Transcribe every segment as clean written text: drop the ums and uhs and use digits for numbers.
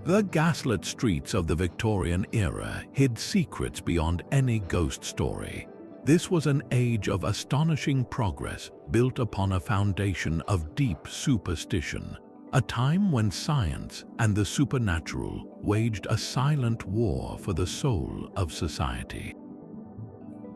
The gaslit streets of the Victorian era hid secrets beyond any ghost story. This was an age of astonishing progress built upon a foundation of deep superstition, a time when science and the supernatural waged a silent war for the soul of society.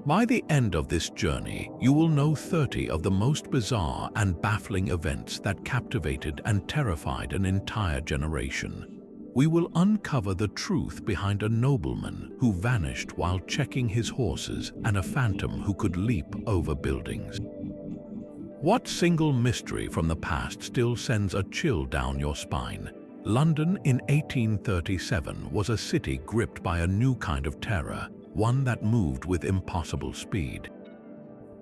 By the end of this journey, you will know 30 of the most bizarre and baffling events that captivated and terrified an entire generation. We will uncover the truth behind a nobleman who vanished while checking his horses and a phantom who could leap over buildings. What single mystery from the past still sends a chill down your spine? London in 1837 was a city gripped by a new kind of terror, one that moved with impossible speed.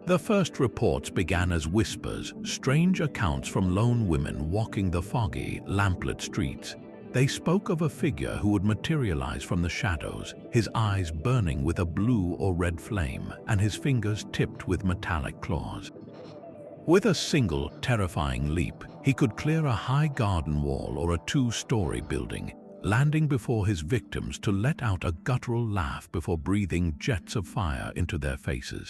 The first reports began as whispers, strange accounts from lone women walking the foggy, lamplit streets. They spoke of a figure who would materialize from the shadows, his eyes burning with a blue or red flame, and his fingers tipped with metallic claws. With a single, terrifying leap, he could clear a high garden wall or a two-story building, landing before his victims to let out a guttural laugh before breathing jets of fire into their faces.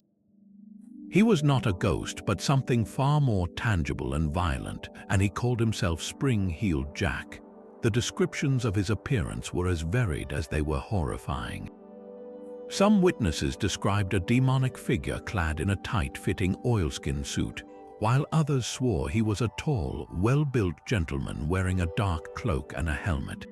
He was not a ghost, but something far more tangible and violent, and he called himself Spring-Heeled Jack. The descriptions of his appearance were as varied as they were horrifying. Some witnesses described a demonic figure clad in a tight-fitting oilskin suit, while others swore he was a tall, well-built gentleman wearing a dark cloak and a helmet.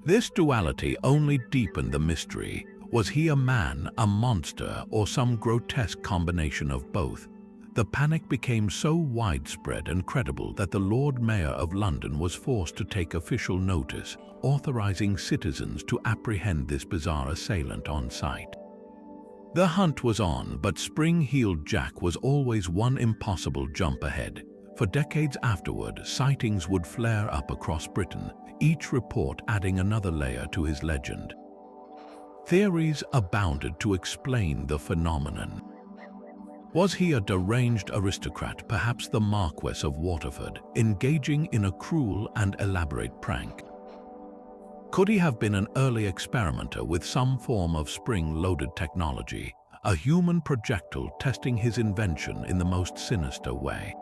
This duality only deepened the mystery. Was he a man, a monster, or some grotesque combination of both? The panic became so widespread and credible that the Lord Mayor of London was forced to take official notice, authorizing citizens to apprehend this bizarre assailant on sight. The hunt was on, but Spring-Heeled Jack was always one impossible jump ahead. For decades afterward, sightings would flare up across Britain, each report adding another layer to his legend. Theories abounded to explain the phenomenon. Was he a deranged aristocrat, perhaps the Marquess of Waterford, engaging in a cruel and elaborate prank? Could he have been an early experimenter with some form of spring-loaded technology, a human projectile testing his invention in the most sinister way?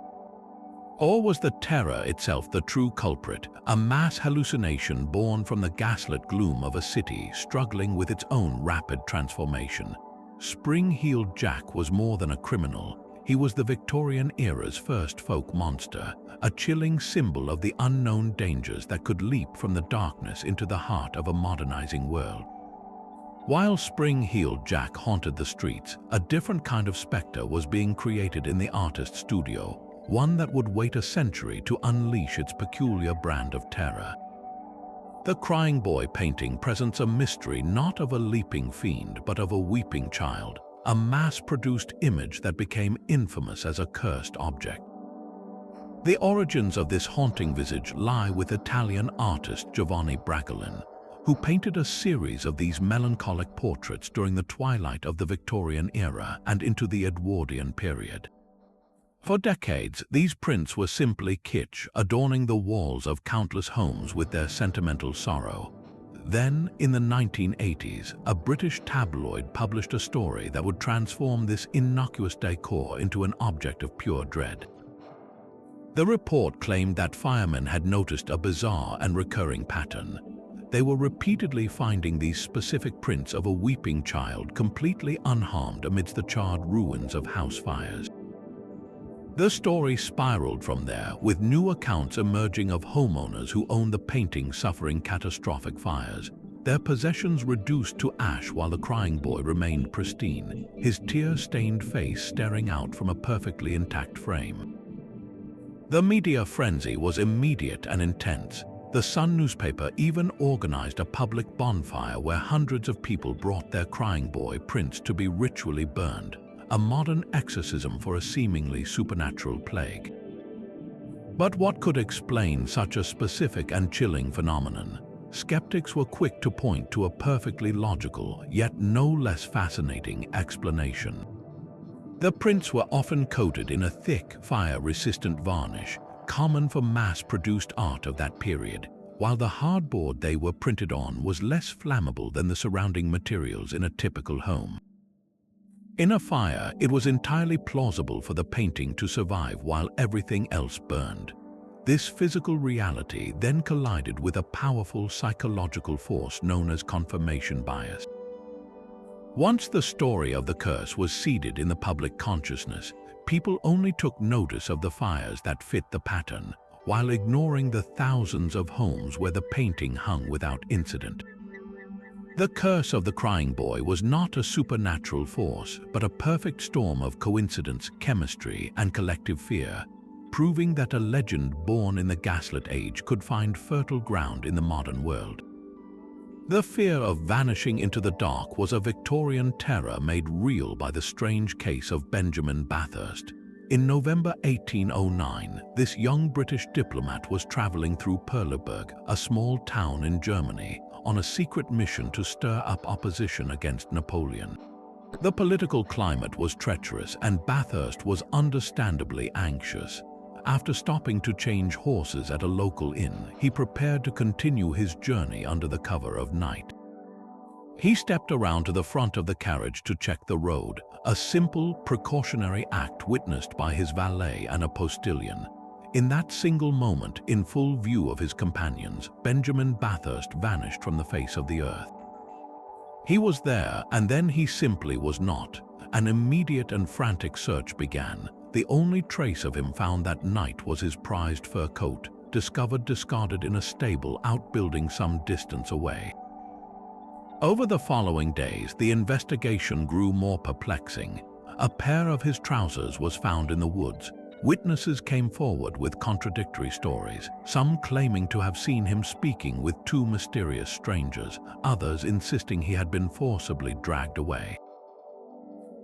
Or was the terror itself the true culprit, a mass hallucination born from the gaslit gloom of a city struggling with its own rapid transformation? Spring-Heeled Jack was more than a criminal. He was the Victorian era's first folk monster, a chilling symbol of the unknown dangers that could leap from the darkness into the heart of a modernizing world. While Spring-Heeled Jack haunted the streets, a different kind of specter was being created in the artist's studio, one that would wait a century to unleash its peculiar brand of terror. The Crying Boy painting presents a mystery not of a leaping fiend, but of a weeping child, a mass-produced image that became infamous as a cursed object. The origins of this haunting visage lie with Italian artist Giovanni Bragolin, who painted a series of these melancholic portraits during the twilight of the Victorian era and into the Edwardian period. For decades, these prints were simply kitsch, adorning the walls of countless homes with their sentimental sorrow. Then, in the 1980s, a British tabloid published a story that would transform this innocuous decor into an object of pure dread. The report claimed that firemen had noticed a bizarre and recurring pattern. They were repeatedly finding these specific prints of a weeping child completely unharmed amidst the charred ruins of house fires. The story spiraled from there, with new accounts emerging of homeowners who owned the painting suffering catastrophic fires, their possessions reduced to ash while the Crying Boy remained pristine, his tear-stained face staring out from a perfectly intact frame. The media frenzy was immediate and intense. The Sun newspaper even organized a public bonfire where hundreds of people brought their Crying Boy prints to be ritually burned, a modern exorcism for a seemingly supernatural plague. But what could explain such a specific and chilling phenomenon? Skeptics were quick to point to a perfectly logical, yet no less fascinating explanation. The prints were often coated in a thick, fire-resistant varnish, common for mass-produced art of that period, while the hardboard they were printed on was less flammable than the surrounding materials in a typical home. In a fire, it was entirely plausible for the painting to survive while everything else burned. This physical reality then collided with a powerful psychological force known as confirmation bias. Once the story of the curse was seeded in the public consciousness, people only took notice of the fires that fit the pattern, while ignoring the thousands of homes where the painting hung without incident. The curse of the crying boy was not a supernatural force, but a perfect storm of coincidence, chemistry, and collective fear, proving that a legend born in the gaslit age could find fertile ground in the modern world. The fear of vanishing into the dark was a Victorian terror made real by the strange case of Benjamin Bathurst. In November 1809, this young British diplomat was traveling through Perleberg, a small town in Germany, on a secret mission to stir up opposition against Napoleon. The political climate was treacherous, and Bathurst was understandably anxious. After stopping to change horses at a local inn, he prepared to continue his journey under the cover of night. He stepped around to the front of the carriage to check the road, a simple, precautionary act witnessed by his valet and a postilion. In that single moment, in full view of his companions, Benjamin Bathurst vanished from the face of the earth. He was there, and then he simply was not. An immediate and frantic search began. The only trace of him found that night was his prized fur coat, discovered discarded in a stable outbuilding some distance away. Over the following days, the investigation grew more perplexing. A pair of his trousers was found in the woods. Witnesses came forward with contradictory stories, some claiming to have seen him speaking with two mysterious strangers, others insisting he had been forcibly dragged away.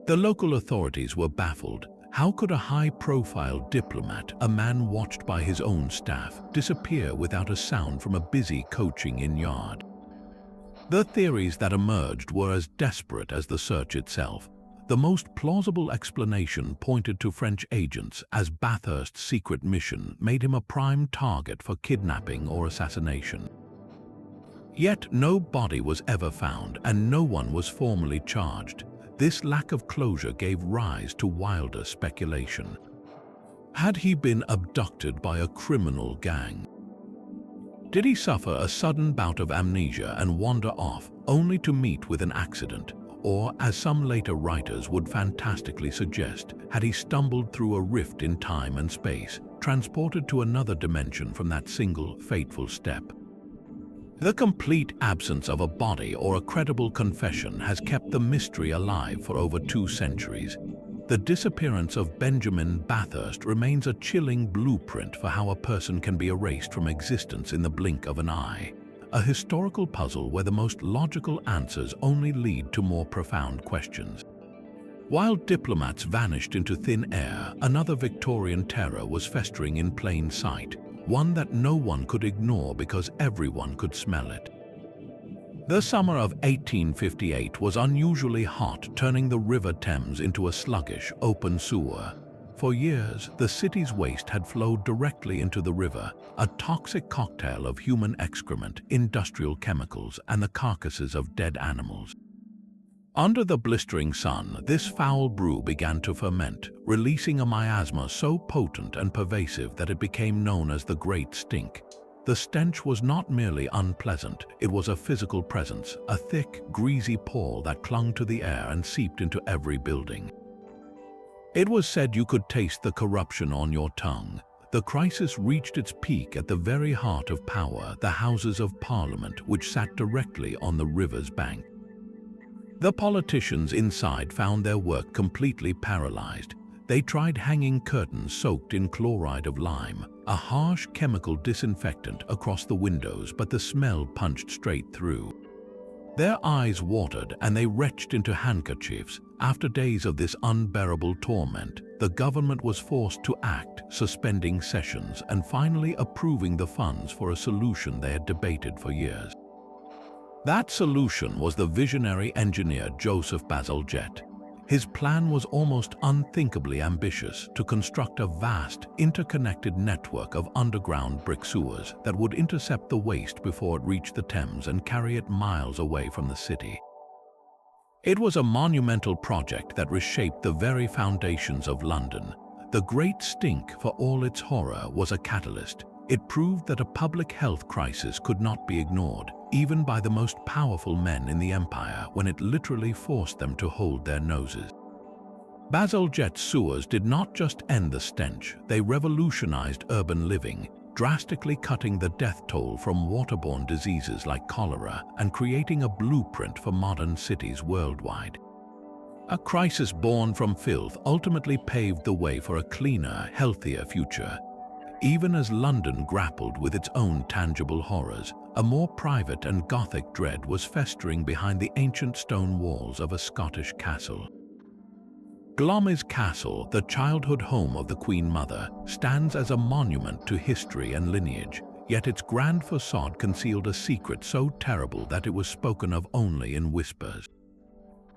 The local authorities were baffled. How could a high-profile diplomat, a man watched by his own staff, disappear without a sound from a busy coaching-in yard? The theories that emerged were as desperate as the search itself. The most plausible explanation pointed to French agents, as Bathurst's secret mission made him a prime target for kidnapping or assassination. Yet no body was ever found, and no one was formally charged. This lack of closure gave rise to wilder speculation. Had he been abducted by a criminal gang? Did he suffer a sudden bout of amnesia and wander off, only to meet with an accident? Or, as some later writers would fantastically suggest, had he stumbled through a rift in time and space, transported to another dimension from that single fateful step? The complete absence of a body or a credible confession has kept the mystery alive for over 2 centuries. The disappearance of Benjamin Bathurst remains a chilling blueprint for how a person can be erased from existence in the blink of an eye. A historical puzzle where the most logical answers only lead to more profound questions. While diplomats vanished into thin air, another Victorian terror was festering in plain sight, one that no one could ignore because everyone could smell it. The summer of 1858 was unusually hot, turning the River Thames into a sluggish, open sewer. For years, the city's waste had flowed directly into the river, a toxic cocktail of human excrement, industrial chemicals, and the carcasses of dead animals. Under the blistering sun, this foul brew began to ferment, releasing a miasma so potent and pervasive that it became known as the Great Stink. The stench was not merely unpleasant, it was a physical presence, a thick, greasy pall that clung to the air and seeped into every building. It was said you could taste the corruption on your tongue. The crisis reached its peak at the very heart of power, the Houses of Parliament, which sat directly on the river's bank. The politicians inside found their work completely paralyzed. They tried hanging curtains soaked in chloride of lime, a harsh chemical disinfectant, across the windows, but the smell punched straight through. Their eyes watered and they retched into handkerchiefs. After days of this unbearable torment, the government was forced to act, suspending sessions and finally approving the funds for a solution they had debated for years. That solution was the visionary engineer Joseph Bazalgette. His plan was almost unthinkably ambitious: to construct a vast, interconnected network of underground brick sewers that would intercept the waste before it reached the Thames and carry it miles away from the city. It was a monumental project that reshaped the very foundations of London. The Great Stink, for all its horror, was a catalyst. It proved that a public health crisis could not be ignored, even by the most powerful men in the empire, when it literally forced them to hold their noses. Bazalgette's sewers did not just end the stench, they revolutionized urban living, drastically cutting the death toll from waterborne diseases like cholera and creating a blueprint for modern cities worldwide. A crisis born from filth ultimately paved the way for a cleaner, healthier future. Even as London grappled with its own tangible horrors, a more private and Gothic dread was festering behind the ancient stone walls of a Scottish castle. Glamis Castle, the childhood home of the Queen Mother, stands as a monument to history and lineage, yet its grand facade concealed a secret so terrible that it was spoken of only in whispers.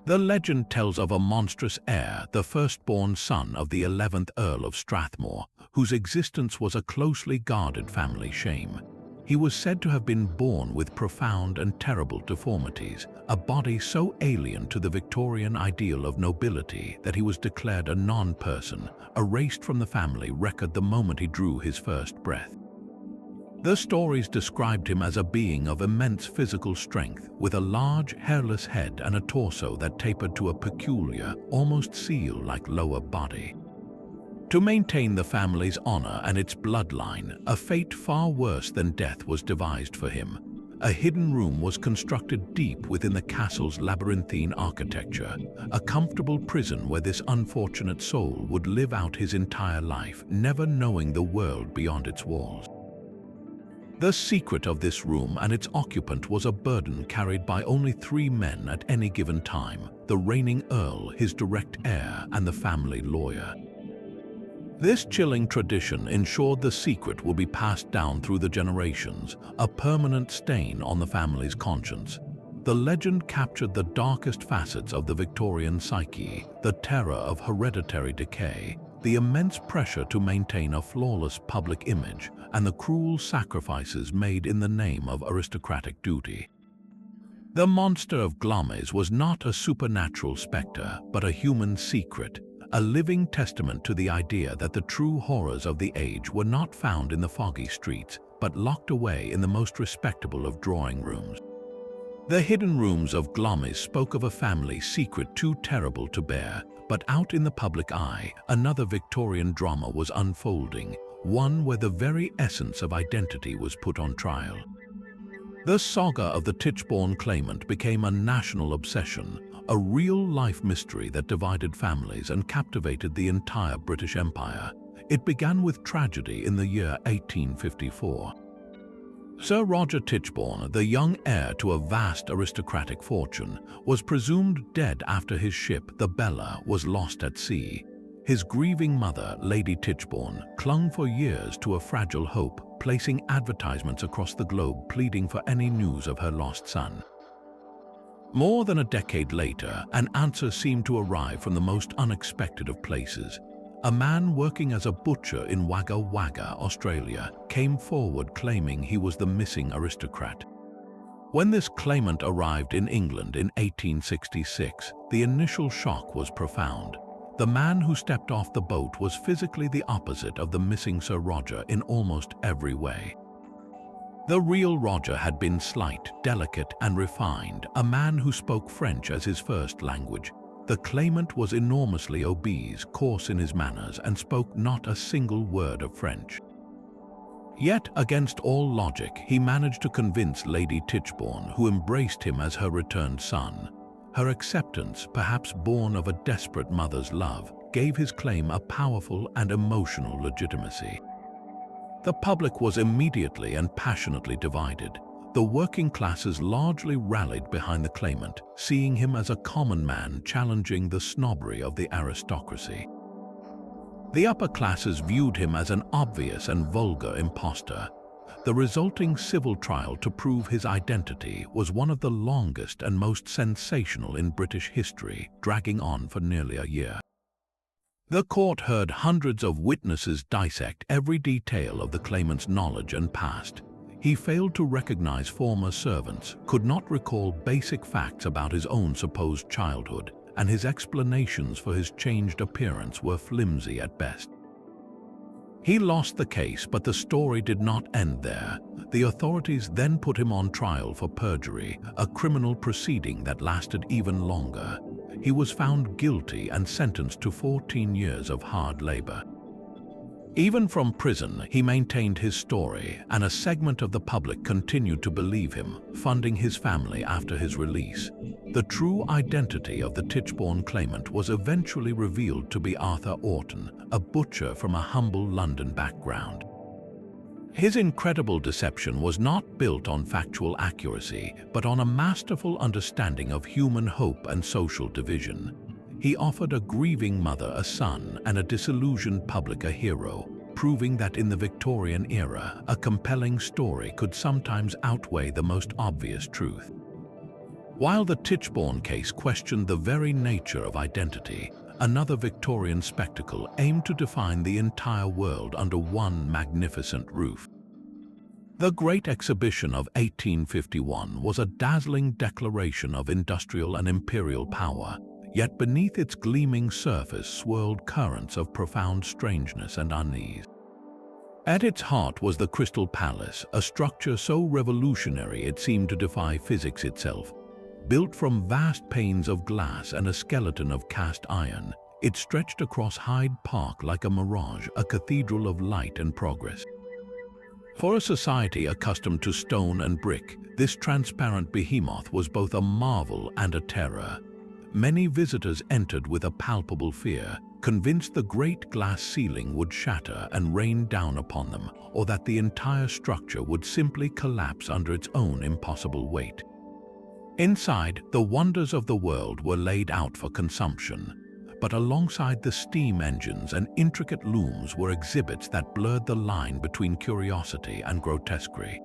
The legend tells of a monstrous heir, the firstborn son of the 11th Earl of Strathmore, whose existence was a closely guarded family shame. He was said to have been born with profound and terrible deformities, a body so alien to the Victorian ideal of nobility that he was declared a non-person, erased from the family record the moment he drew his first breath. The stories described him as a being of immense physical strength, with a large, hairless head and a torso that tapered to a peculiar, almost seal-like lower body. To maintain the family's honor and its bloodline, a fate far worse than death was devised for him. A hidden room was constructed deep within the castle's labyrinthine architecture, a comfortable prison where this unfortunate soul would live out his entire life, never knowing the world beyond its walls. The secret of this room and its occupant was a burden carried by only 3 men at any given time: the reigning Earl, his direct heir, and the family lawyer. This chilling tradition ensured the secret will be passed down through the generations, a permanent stain on the family's conscience. The legend captured the darkest facets of the Victorian psyche: the terror of hereditary decay, the immense pressure to maintain a flawless public image, and the cruel sacrifices made in the name of aristocratic duty. The monster of Glamis was not a supernatural spectre, but a human secret, a living testament to the idea that the true horrors of the age were not found in the foggy streets, but locked away in the most respectable of drawing rooms. The hidden rooms of Glamis spoke of a family secret too terrible to bear, but out in the public eye, another Victorian drama was unfolding, one where the very essence of identity was put on trial. The saga of the Tichborne Claimant became a national obsession, a real-life mystery that divided families and captivated the entire British Empire. It began with tragedy in the year 1854. Sir Roger Tichborne, the young heir to a vast aristocratic fortune, was presumed dead after his ship, the Bella, was lost at sea. His grieving mother, Lady Tichborne, clung for years to a fragile hope, placing advertisements across the globe pleading for any news of her lost son. More than a decade later, an answer seemed to arrive from the most unexpected of places. A man working as a butcher in Wagga Wagga, Australia, came forward claiming he was the missing aristocrat. When this claimant arrived in England in 1866, the initial shock was profound. The man who stepped off the boat was physically the opposite of the missing Sir Roger in almost every way. The real Roger had been slight, delicate, and refined, a man who spoke French as his first language. The claimant was enormously obese, coarse in his manners, and spoke not a single word of French. Yet, against all logic, he managed to convince Lady Tichborne, who embraced him as her returned son. Her acceptance, perhaps born of a desperate mother's love, gave his claim a powerful and emotional legitimacy. The public was immediately and passionately divided. The working classes largely rallied behind the claimant, seeing him as a common man challenging the snobbery of the aristocracy. The upper classes viewed him as an obvious and vulgar impostor. The resulting civil trial to prove his identity was one of the longest and most sensational in British history, dragging on for nearly a year. The court heard hundreds of witnesses dissect every detail of the claimant's knowledge and past. He failed to recognize former servants, could not recall basic facts about his own supposed childhood, and his explanations for his changed appearance were flimsy at best. He lost the case, but the story did not end there. The authorities then put him on trial for perjury, a criminal proceeding that lasted even longer. He was found guilty and sentenced to 14 years of hard labor. Even from prison, he maintained his story, and a segment of the public continued to believe him, funding his family after his release. The true identity of the Tichborne Claimant was eventually revealed to be Arthur Orton, a butcher from a humble London background. His incredible deception was not built on factual accuracy, but on a masterful understanding of human hope and social division. He offered a grieving mother a son and a disillusioned public a hero, proving that in the Victorian era, a compelling story could sometimes outweigh the most obvious truth. While the Tichborne case questioned the very nature of identity, another Victorian spectacle aimed to define the entire world under one magnificent roof. The Great Exhibition of 1851 was a dazzling declaration of industrial and imperial power, yet beneath its gleaming surface swirled currents of profound strangeness and unease. At its heart was the Crystal Palace, a structure so revolutionary it seemed to defy physics itself. Built from vast panes of glass and a skeleton of cast iron, it stretched across Hyde Park like a mirage, a cathedral of light and progress. For a society accustomed to stone and brick, this transparent behemoth was both a marvel and a terror. Many visitors entered with a palpable fear, convinced the great glass ceiling would shatter and rain down upon them, or that the entire structure would simply collapse under its own impossible weight. Inside, the wonders of the world were laid out for consumption, but alongside the steam engines and intricate looms were exhibits that blurred the line between curiosity and grotesquerie.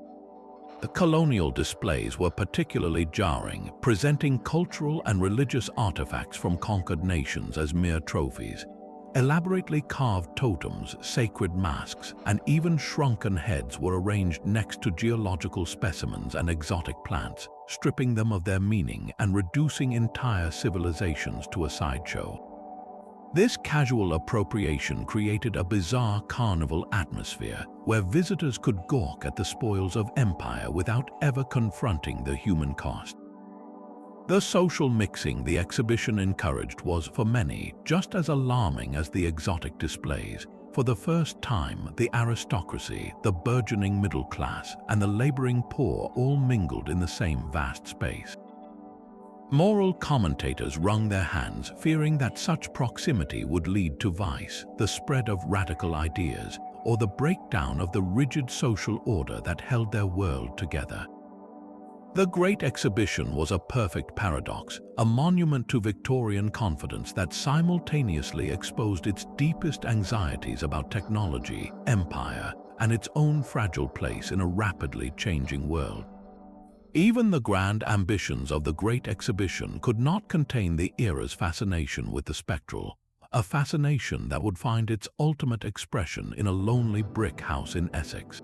The colonial displays were particularly jarring, presenting cultural and religious artifacts from conquered nations as mere trophies. Elaborately carved totems, sacred masks, and even shrunken heads were arranged next to geological specimens and exotic plants, stripping them of their meaning and reducing entire civilizations to a sideshow. This casual appropriation created a bizarre carnival atmosphere where visitors could gawk at the spoils of empire without ever confronting the human cost. The social mixing the exhibition encouraged was, for many, just as alarming as the exotic displays. For the first time, the aristocracy, the burgeoning middle class, and the laboring poor all mingled in the same vast space. Moral commentators wrung their hands, fearing that such proximity would lead to vice, the spread of radical ideas, or the breakdown of the rigid social order that held their world together. The Great Exhibition was a perfect paradox, a monument to Victorian confidence that simultaneously exposed its deepest anxieties about technology, empire, and its own fragile place in a rapidly changing world. Even the grand ambitions of the Great Exhibition could not contain the era's fascination with the spectral, a fascination that would find its ultimate expression in a lonely brick house in Essex.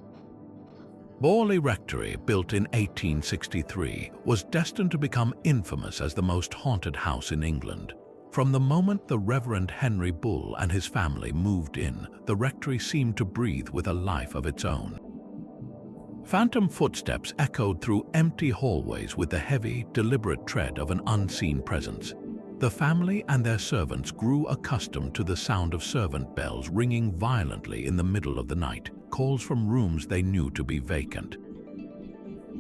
Borley Rectory, built in 1863, was destined to become infamous as the most haunted house in England. From the moment the Reverend Henry Bull and his family moved in, the rectory seemed to breathe with a life of its own. Phantom footsteps echoed through empty hallways with the heavy, deliberate tread of an unseen presence. The family and their servants grew accustomed to the sound of servant bells ringing violently in the middle of the night, calls from rooms they knew to be vacant.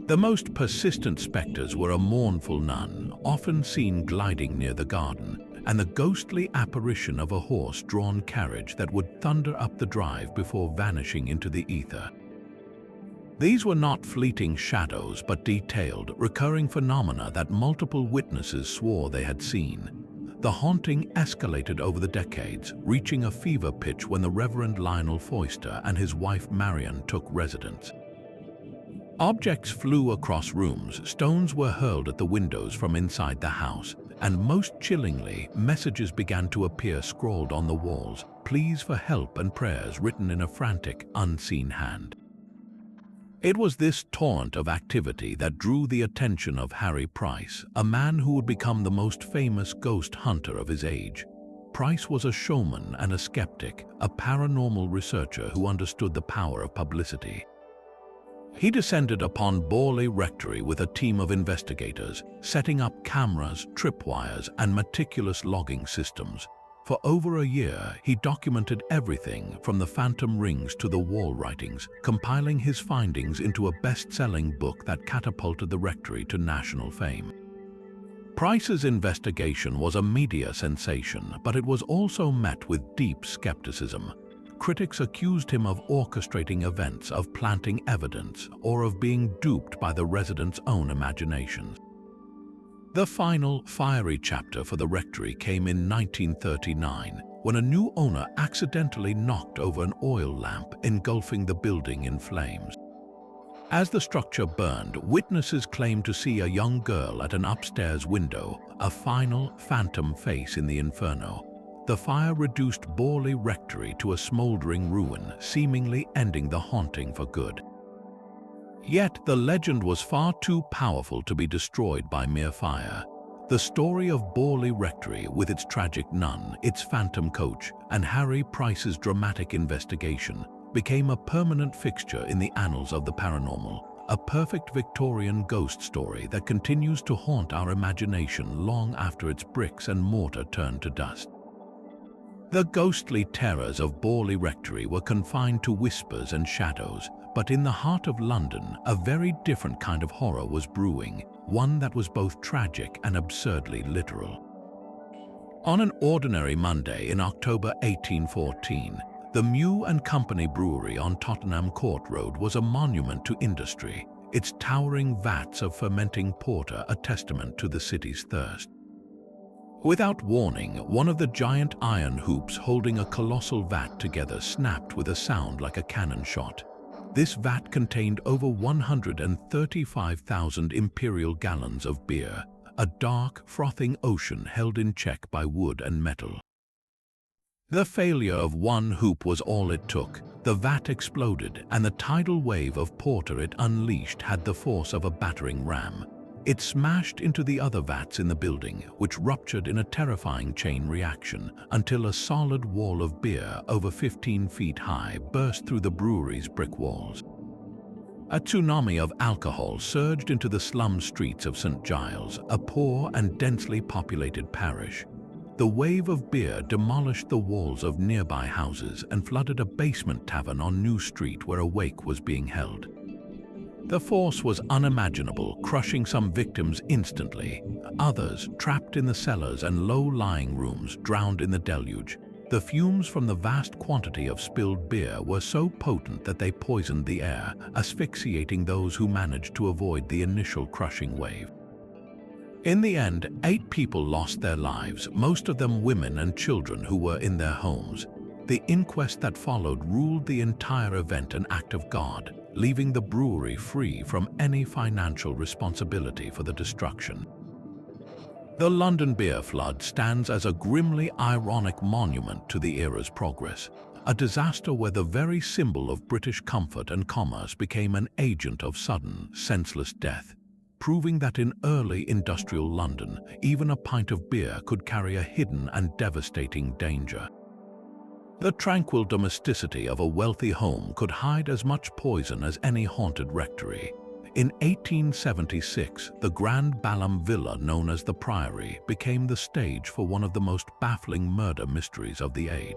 The most persistent specters were a mournful nun, often seen gliding near the garden, and the ghostly apparition of a horse-drawn carriage that would thunder up the drive before vanishing into the ether. These were not fleeting shadows, but detailed, recurring phenomena that multiple witnesses swore they had seen. The haunting escalated over the decades, reaching a fever pitch when the Reverend Lionel Foyster and his wife Marion took residence. Objects flew across rooms, stones were hurled at the windows from inside the house, and most chillingly, messages began to appear scrawled on the walls, pleas for help and prayers written in a frantic, unseen hand. It was this torrent of activity that drew the attention of Harry Price, a man who would become the most famous ghost hunter of his age. Price was a showman and a skeptic, a paranormal researcher who understood the power of publicity. He descended upon Borley Rectory with a team of investigators, setting up cameras, tripwires, and meticulous logging systems. For over a year, he documented everything from the phantom rings to the wall writings, compiling his findings into a best-selling book that catapulted the rectory to national fame. Price's investigation was a media sensation, but it was also met with deep skepticism. Critics accused him of orchestrating events, of planting evidence, or of being duped by the residents' own imaginations. The final, fiery chapter for the rectory came in 1939, when a new owner accidentally knocked over an oil lamp, engulfing the building in flames. As the structure burned, witnesses claimed to see a young girl at an upstairs window, a final, phantom face in the inferno. The fire reduced Borley Rectory to a smoldering ruin, seemingly ending the haunting for good. Yet the legend was far too powerful to be destroyed by mere fire. The story of Borley Rectory, with its tragic nun, its phantom coach, and Harry Price's dramatic investigation, became a permanent fixture in the annals of the paranormal, a perfect Victorian ghost story that continues to haunt our imagination long after its bricks and mortar turn to dust. The ghostly terrors of Borley Rectory were confined to whispers and shadows, but in the heart of London, a very different kind of horror was brewing, one that was both tragic and absurdly literal. On an ordinary Monday in October 1814, the Mew and Company Brewery on Tottenham Court Road was a monument to industry, its towering vats of fermenting porter a testament to the city's thirst. Without warning, one of the giant iron hoops holding a colossal vat together snapped with a sound like a cannon shot. This vat contained over 135,000 imperial gallons of beer, a dark, frothing ocean held in check by wood and metal. The failure of one hoop was all it took. The vat exploded, and the tidal wave of porter it unleashed had the force of a battering ram. It smashed into the other vats in the building, which ruptured in a terrifying chain reaction until a solid wall of beer over 15 feet high burst through the brewery's brick walls. A tsunami of alcohol surged into the slum streets of St. Giles, a poor and densely populated parish. The wave of beer demolished the walls of nearby houses and flooded a basement tavern on New Street where a wake was being held. The force was unimaginable, crushing some victims instantly. Others, trapped in the cellars and low-lying rooms, drowned in the deluge. The fumes from the vast quantity of spilled beer were so potent that they poisoned the air, asphyxiating those who managed to avoid the initial crushing wave. In the end, 8 people lost their lives, most of them women and children who were in their homes. The inquest that followed ruled the entire event an act of God, leaving the brewery free from any financial responsibility for the destruction. The London beer flood stands as a grimly ironic monument to the era's progress, a disaster where the very symbol of British comfort and commerce became an agent of sudden, senseless death, proving that in early industrial London, even a pint of beer could carry a hidden and devastating danger. The tranquil domesticity of a wealthy home could hide as much poison as any haunted rectory. In 1876, the Grand Balham Villa known as the Priory became the stage for one of the most baffling murder mysteries of the age.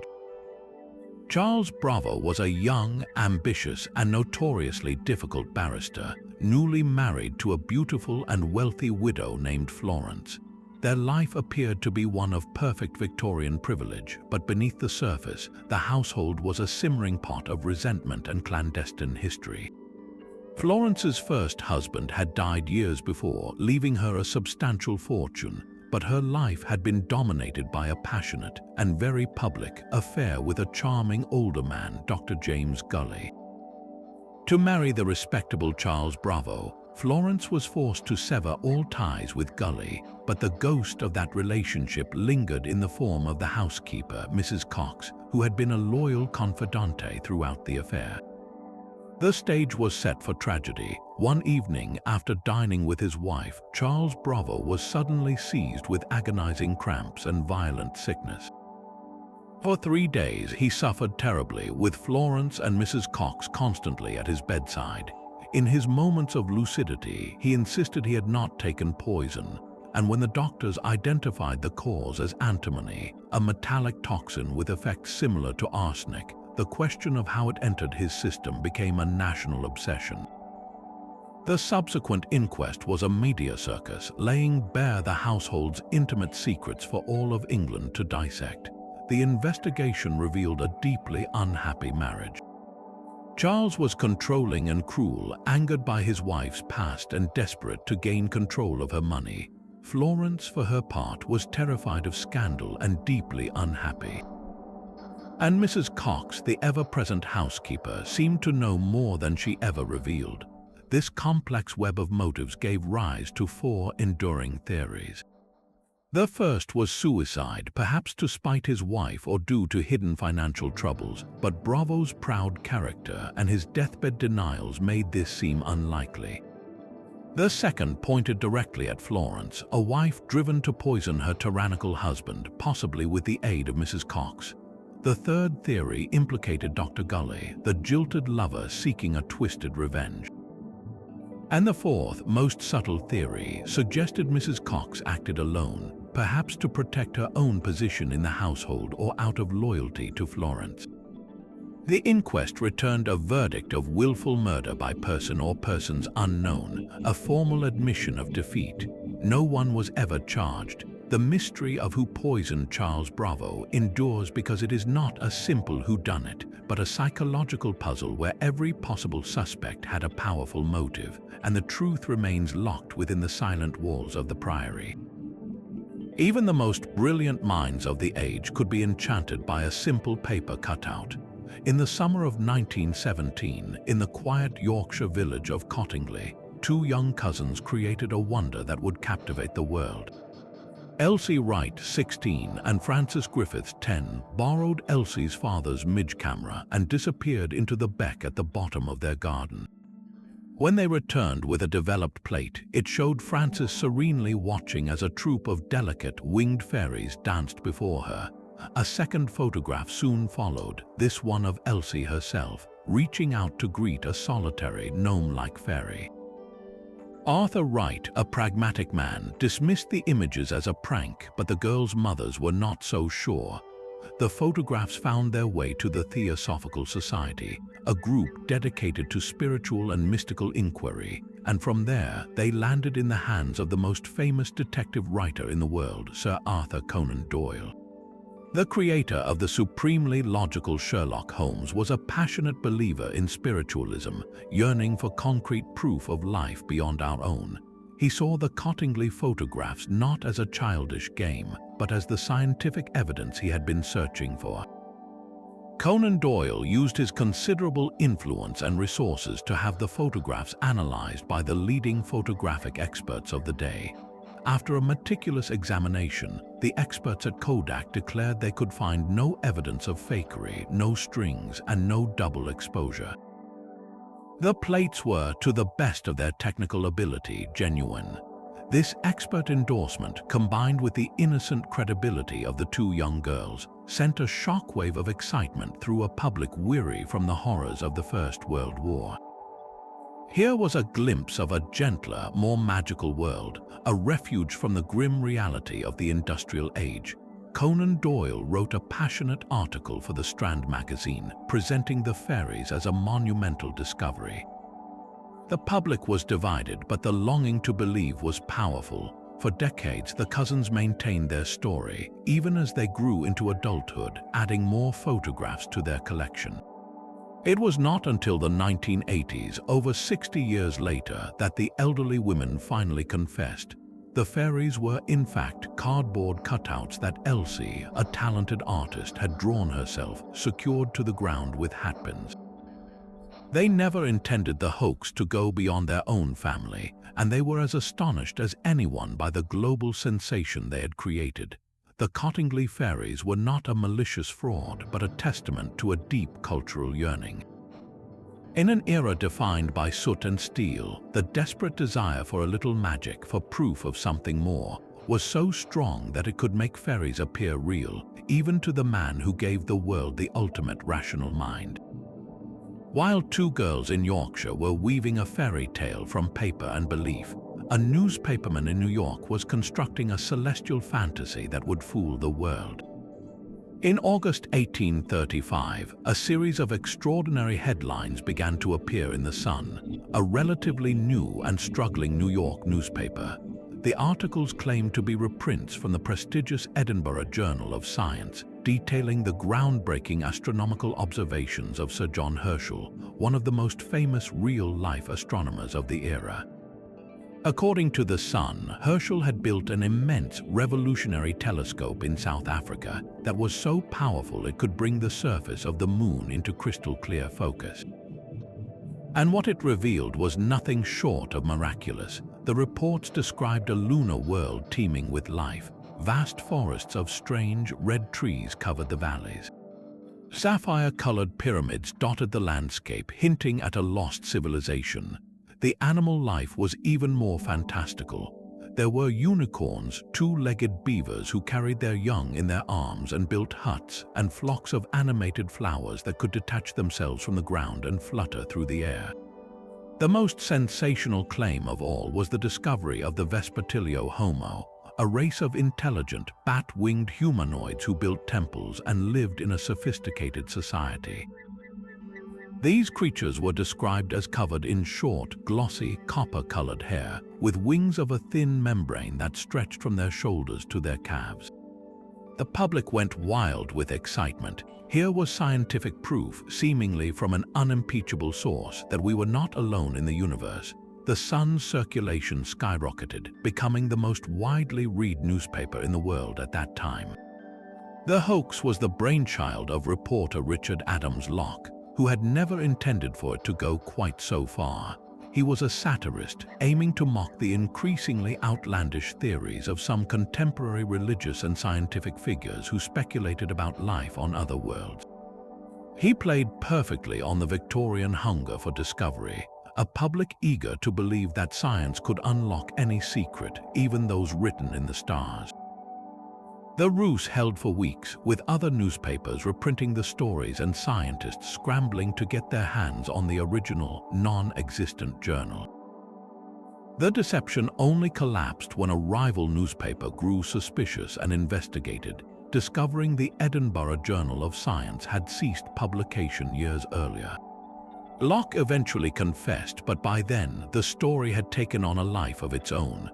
Charles Bravo was a young, ambitious, and notoriously difficult barrister, newly married to a beautiful and wealthy widow named Florence. Their life appeared to be one of perfect Victorian privilege, but beneath the surface, the household was a simmering pot of resentment and clandestine history. Florence's first husband had died years before, leaving her a substantial fortune, but her life had been dominated by a passionate and very public affair with a charming older man, Dr. James Gully. To marry the respectable Charles Bravo, Florence was forced to sever all ties with Gully, but the ghost of that relationship lingered in the form of the housekeeper, Mrs. Cox, who had been a loyal confidante throughout the affair. The stage was set for tragedy. One evening, after dining with his wife, Charles Bravo was suddenly seized with agonizing cramps and violent sickness. For 3 days, he suffered terribly, with Florence and Mrs. Cox constantly at his bedside. In his moments of lucidity, he insisted he had not taken poison, and when the doctors identified the cause as antimony, a metallic toxin with effects similar to arsenic, the question of how it entered his system became a national obsession. The subsequent inquest was a media circus, laying bare the household's intimate secrets for all of England to dissect. The investigation revealed a deeply unhappy marriage. Charles was controlling and cruel, angered by his wife's past and desperate to gain control of her money. Florence, for her part, was terrified of scandal and deeply unhappy. And Mrs. Cox, the ever-present housekeeper, seemed to know more than she ever revealed. This complex web of motives gave rise to 4 enduring theories. The first was suicide, perhaps to spite his wife or due to hidden financial troubles, but Bravo's proud character and his deathbed denials made this seem unlikely. The second pointed directly at Florence, a wife driven to poison her tyrannical husband, possibly with the aid of Mrs. Cox. The third theory implicated Dr. Gully, the jilted lover seeking a twisted revenge. And the fourth, most subtle theory suggested Mrs. Cox acted alone, perhaps to protect her own position in the household or out of loyalty to Florence. The inquest returned a verdict of willful murder by person or persons unknown, a formal admission of defeat. No one was ever charged. The mystery of who poisoned Charles Bravo endures because it is not a simple whodunit, but a psychological puzzle where every possible suspect had a powerful motive, and the truth remains locked within the silent walls of the Priory. Even the most brilliant minds of the age could be enchanted by a simple paper cutout. In the summer of 1917, in the quiet Yorkshire village of Cottingley, 2 young cousins created a wonder that would captivate the world. Elsie Wright, 16, and Francis Griffiths, 10, borrowed Elsie's father's midge camera and disappeared into the beck at the bottom of their garden. When they returned with a developed plate, it showed Frances serenely watching as a troop of delicate, winged fairies danced before her. A second photograph soon followed, this one of Elsie herself, reaching out to greet a solitary, gnome-like fairy. Arthur Wright, a pragmatic man, dismissed the images as a prank, but the girls' mothers were not so sure. The photographs found their way to the Theosophical Society, a group dedicated to spiritual and mystical inquiry, and from there they landed in the hands of the most famous detective writer in the world, Sir Arthur Conan Doyle. The creator of the supremely logical Sherlock Holmes was a passionate believer in spiritualism, yearning for concrete proof of life beyond our own. He saw the Cottingley photographs not as a childish game, but as the scientific evidence he had been searching for. Conan Doyle used his considerable influence and resources to have the photographs analyzed by the leading photographic experts of the day. After a meticulous examination, the experts at Kodak declared they could find no evidence of fakery, no strings, and no double exposure. The plates were, to the best of their technical ability, genuine. This expert endorsement, combined with the innocent credibility of the 2 young girls, sent a shockwave of excitement through a public weary from the horrors of the First World War. Here was a glimpse of a gentler, more magical world, a refuge from the grim reality of the industrial age. Conan Doyle wrote a passionate article for the Strand magazine, presenting the fairies as a monumental discovery. The public was divided, but the longing to believe was powerful. For decades, the cousins maintained their story, even as they grew into adulthood, adding more photographs to their collection. It was not until the 1980s, over 60 years later, that the elderly women finally confessed. The fairies were, in fact, cardboard cutouts that Elsie, a talented artist, had drawn herself, secured to the ground with hatpins. They never intended the hoax to go beyond their own family, and they were as astonished as anyone by the global sensation they had created. The Cottingley fairies were not a malicious fraud, but a testament to a deep cultural yearning. In an era defined by soot and steel, the desperate desire for a little magic, for proof of something more, was so strong that it could make fairies appear real, even to the man who gave the world the ultimate rational mind. While two girls in Yorkshire were weaving a fairy tale from paper and belief, a newspaperman in New York was constructing a celestial fantasy that would fool the world. In August 1835, a series of extraordinary headlines began to appear in The Sun, a relatively new and struggling New York newspaper. The articles claimed to be reprints from the prestigious Edinburgh Journal of Science, detailing the groundbreaking astronomical observations of Sir John Herschel, one of the most famous real-life astronomers of the era. According to The Sun, Herschel had built an immense revolutionary telescope in South Africa that was so powerful it could bring the surface of the moon into crystal-clear focus. And what it revealed was nothing short of miraculous. The reports described a lunar world teeming with life. Vast forests of strange red trees covered the valleys. Sapphire-colored pyramids dotted the landscape, hinting at a lost civilization. The animal life was even more fantastical. There were unicorns, two-legged beavers who carried their young in their arms and built huts, and flocks of animated flowers that could detach themselves from the ground and flutter through the air. The most sensational claim of all was the discovery of the Vespertilio Homo, a race of intelligent, bat-winged humanoids who built temples and lived in a sophisticated society. These creatures were described as covered in short, glossy, copper-colored hair, with wings of a thin membrane that stretched from their shoulders to their calves. The public went wild with excitement. Here was scientific proof, seemingly from an unimpeachable source, that we were not alone in the universe. The Sun's circulation skyrocketed, becoming the most widely read newspaper in the world at that time. The hoax was the brainchild of reporter Richard Adams Locke, who had never intended for it to go quite so far. He was a satirist, aiming to mock the increasingly outlandish theories of some contemporary religious and scientific figures who speculated about life on other worlds. He played perfectly on the Victorian hunger for discovery, a public eager to believe that science could unlock any secret, even those written in the stars. The ruse held for weeks, with other newspapers reprinting the stories and scientists scrambling to get their hands on the original, non-existent journal. The deception only collapsed when a rival newspaper grew suspicious and investigated, discovering the Edinburgh Journal of Science had ceased publication years earlier. Locke eventually confessed, but by then the story had taken on a life of its own.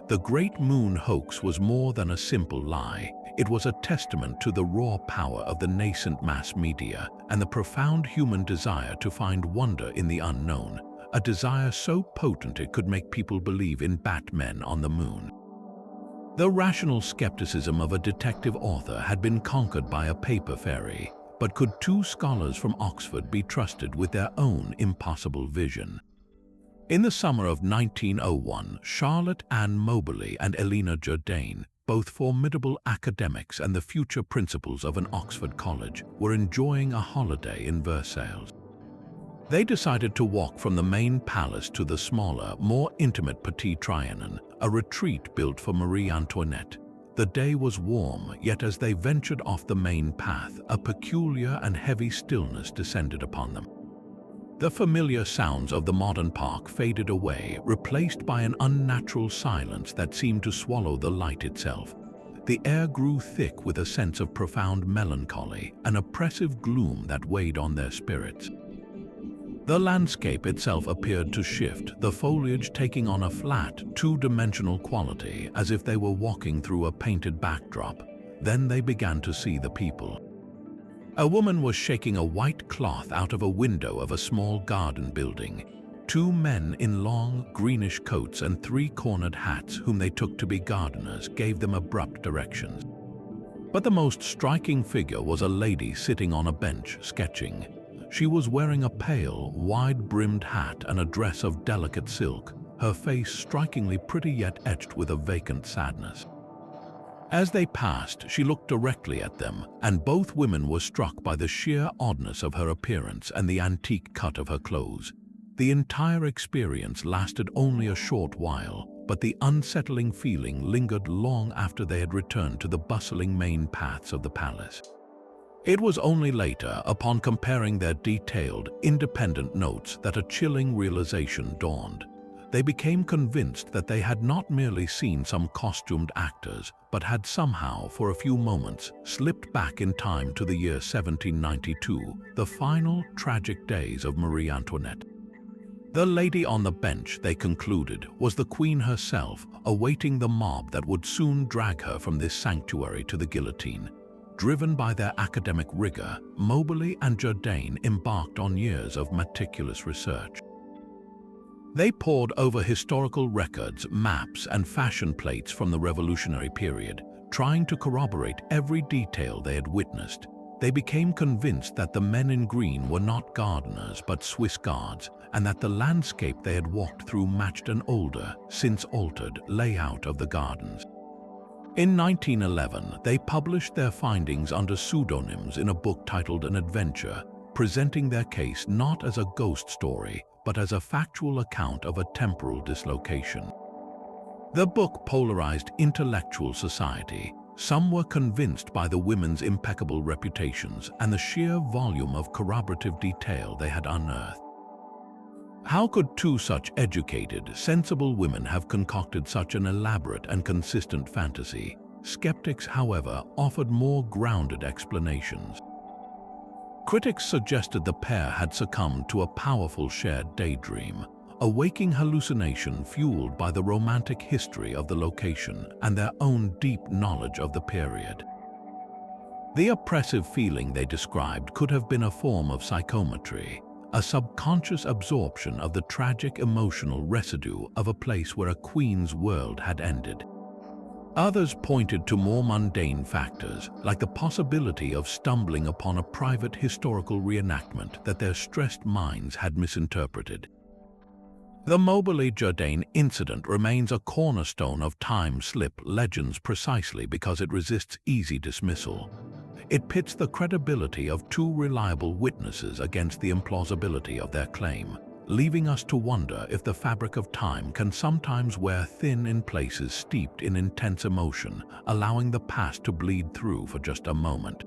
The Great Moon hoax was more than a simple lie. It was a testament to the raw power of the nascent mass media and the profound human desire to find wonder in the unknown, a desire so potent it could make people believe in Batmen on the moon. The rational skepticism of a detective author had been conquered by a paper fairy, but could two scholars from Oxford be trusted with their own impossible vision? In the summer of 1901, Charlotte Ann Moberly and Elena Jourdain, both formidable academics and the future principals of an Oxford college, were enjoying a holiday in Versailles. They decided to walk from the main palace to the smaller, more intimate Petit Trianon, a retreat built for Marie Antoinette. The day was warm, yet as they ventured off the main path, a peculiar and heavy stillness descended upon them. The familiar sounds of the modern park faded away, replaced by an unnatural silence that seemed to swallow the light itself. The air grew thick with a sense of profound melancholy, an oppressive gloom that weighed on their spirits. The landscape itself appeared to shift, the foliage taking on a flat, two-dimensional quality, as if they were walking through a painted backdrop. Then they began to see the people. A woman was shaking a white cloth out of a window of a small garden building. Two men in long, greenish coats and three-cornered hats, whom they took to be gardeners, gave them abrupt directions. But the most striking figure was a lady sitting on a bench, sketching. She was wearing a pale, wide-brimmed hat and a dress of delicate silk, her face strikingly pretty yet etched with a vacant sadness. As they passed, she looked directly at them, and both women were struck by the sheer oddness of her appearance and the antique cut of her clothes. The entire experience lasted only a short while, but the unsettling feeling lingered long after they had returned to the bustling main paths of the palace. It was only later, upon comparing their detailed, independent notes, that a chilling realization dawned. They became convinced that they had not merely seen some costumed actors, but had somehow, for a few moments, slipped back in time to the year 1792, the final tragic days of Marie Antoinette. The lady on the bench, they concluded, was the Queen herself, awaiting the mob that would soon drag her from this sanctuary to the guillotine. Driven by their academic rigor, Moberly and Jourdain embarked on years of meticulous research. They pored over historical records, maps, and fashion plates from the Revolutionary period, trying to corroborate every detail they had witnessed. They became convinced that the men in green were not gardeners but Swiss guards, and that the landscape they had walked through matched an older, since altered, layout of the gardens. In 1911, they published their findings under pseudonyms in a book titled An Adventure, presenting their case not as a ghost story, but as a factual account of a temporal dislocation. The book polarized intellectual society. Some were convinced by the women's impeccable reputations and the sheer volume of corroborative detail they had unearthed. How could two such educated, sensible women have concocted such an elaborate and consistent fantasy? Skeptics, however, offered more grounded explanations. Critics suggested the pair had succumbed to a powerful shared daydream, a waking hallucination fueled by the romantic history of the location and their own deep knowledge of the period. The oppressive feeling they described could have been a form of psychometry, a subconscious absorption of the tragic emotional residue of a place where a queen's world had ended. Others pointed to more mundane factors, like the possibility of stumbling upon a private historical reenactment that their stressed minds had misinterpreted. The Moberly-Jourdain incident remains a cornerstone of time-slip legends precisely because it resists easy dismissal. It pits the credibility of two reliable witnesses against the implausibility of their claim, leaving us to wonder if the fabric of time can sometimes wear thin in places steeped in intense emotion, allowing the past to bleed through for just a moment.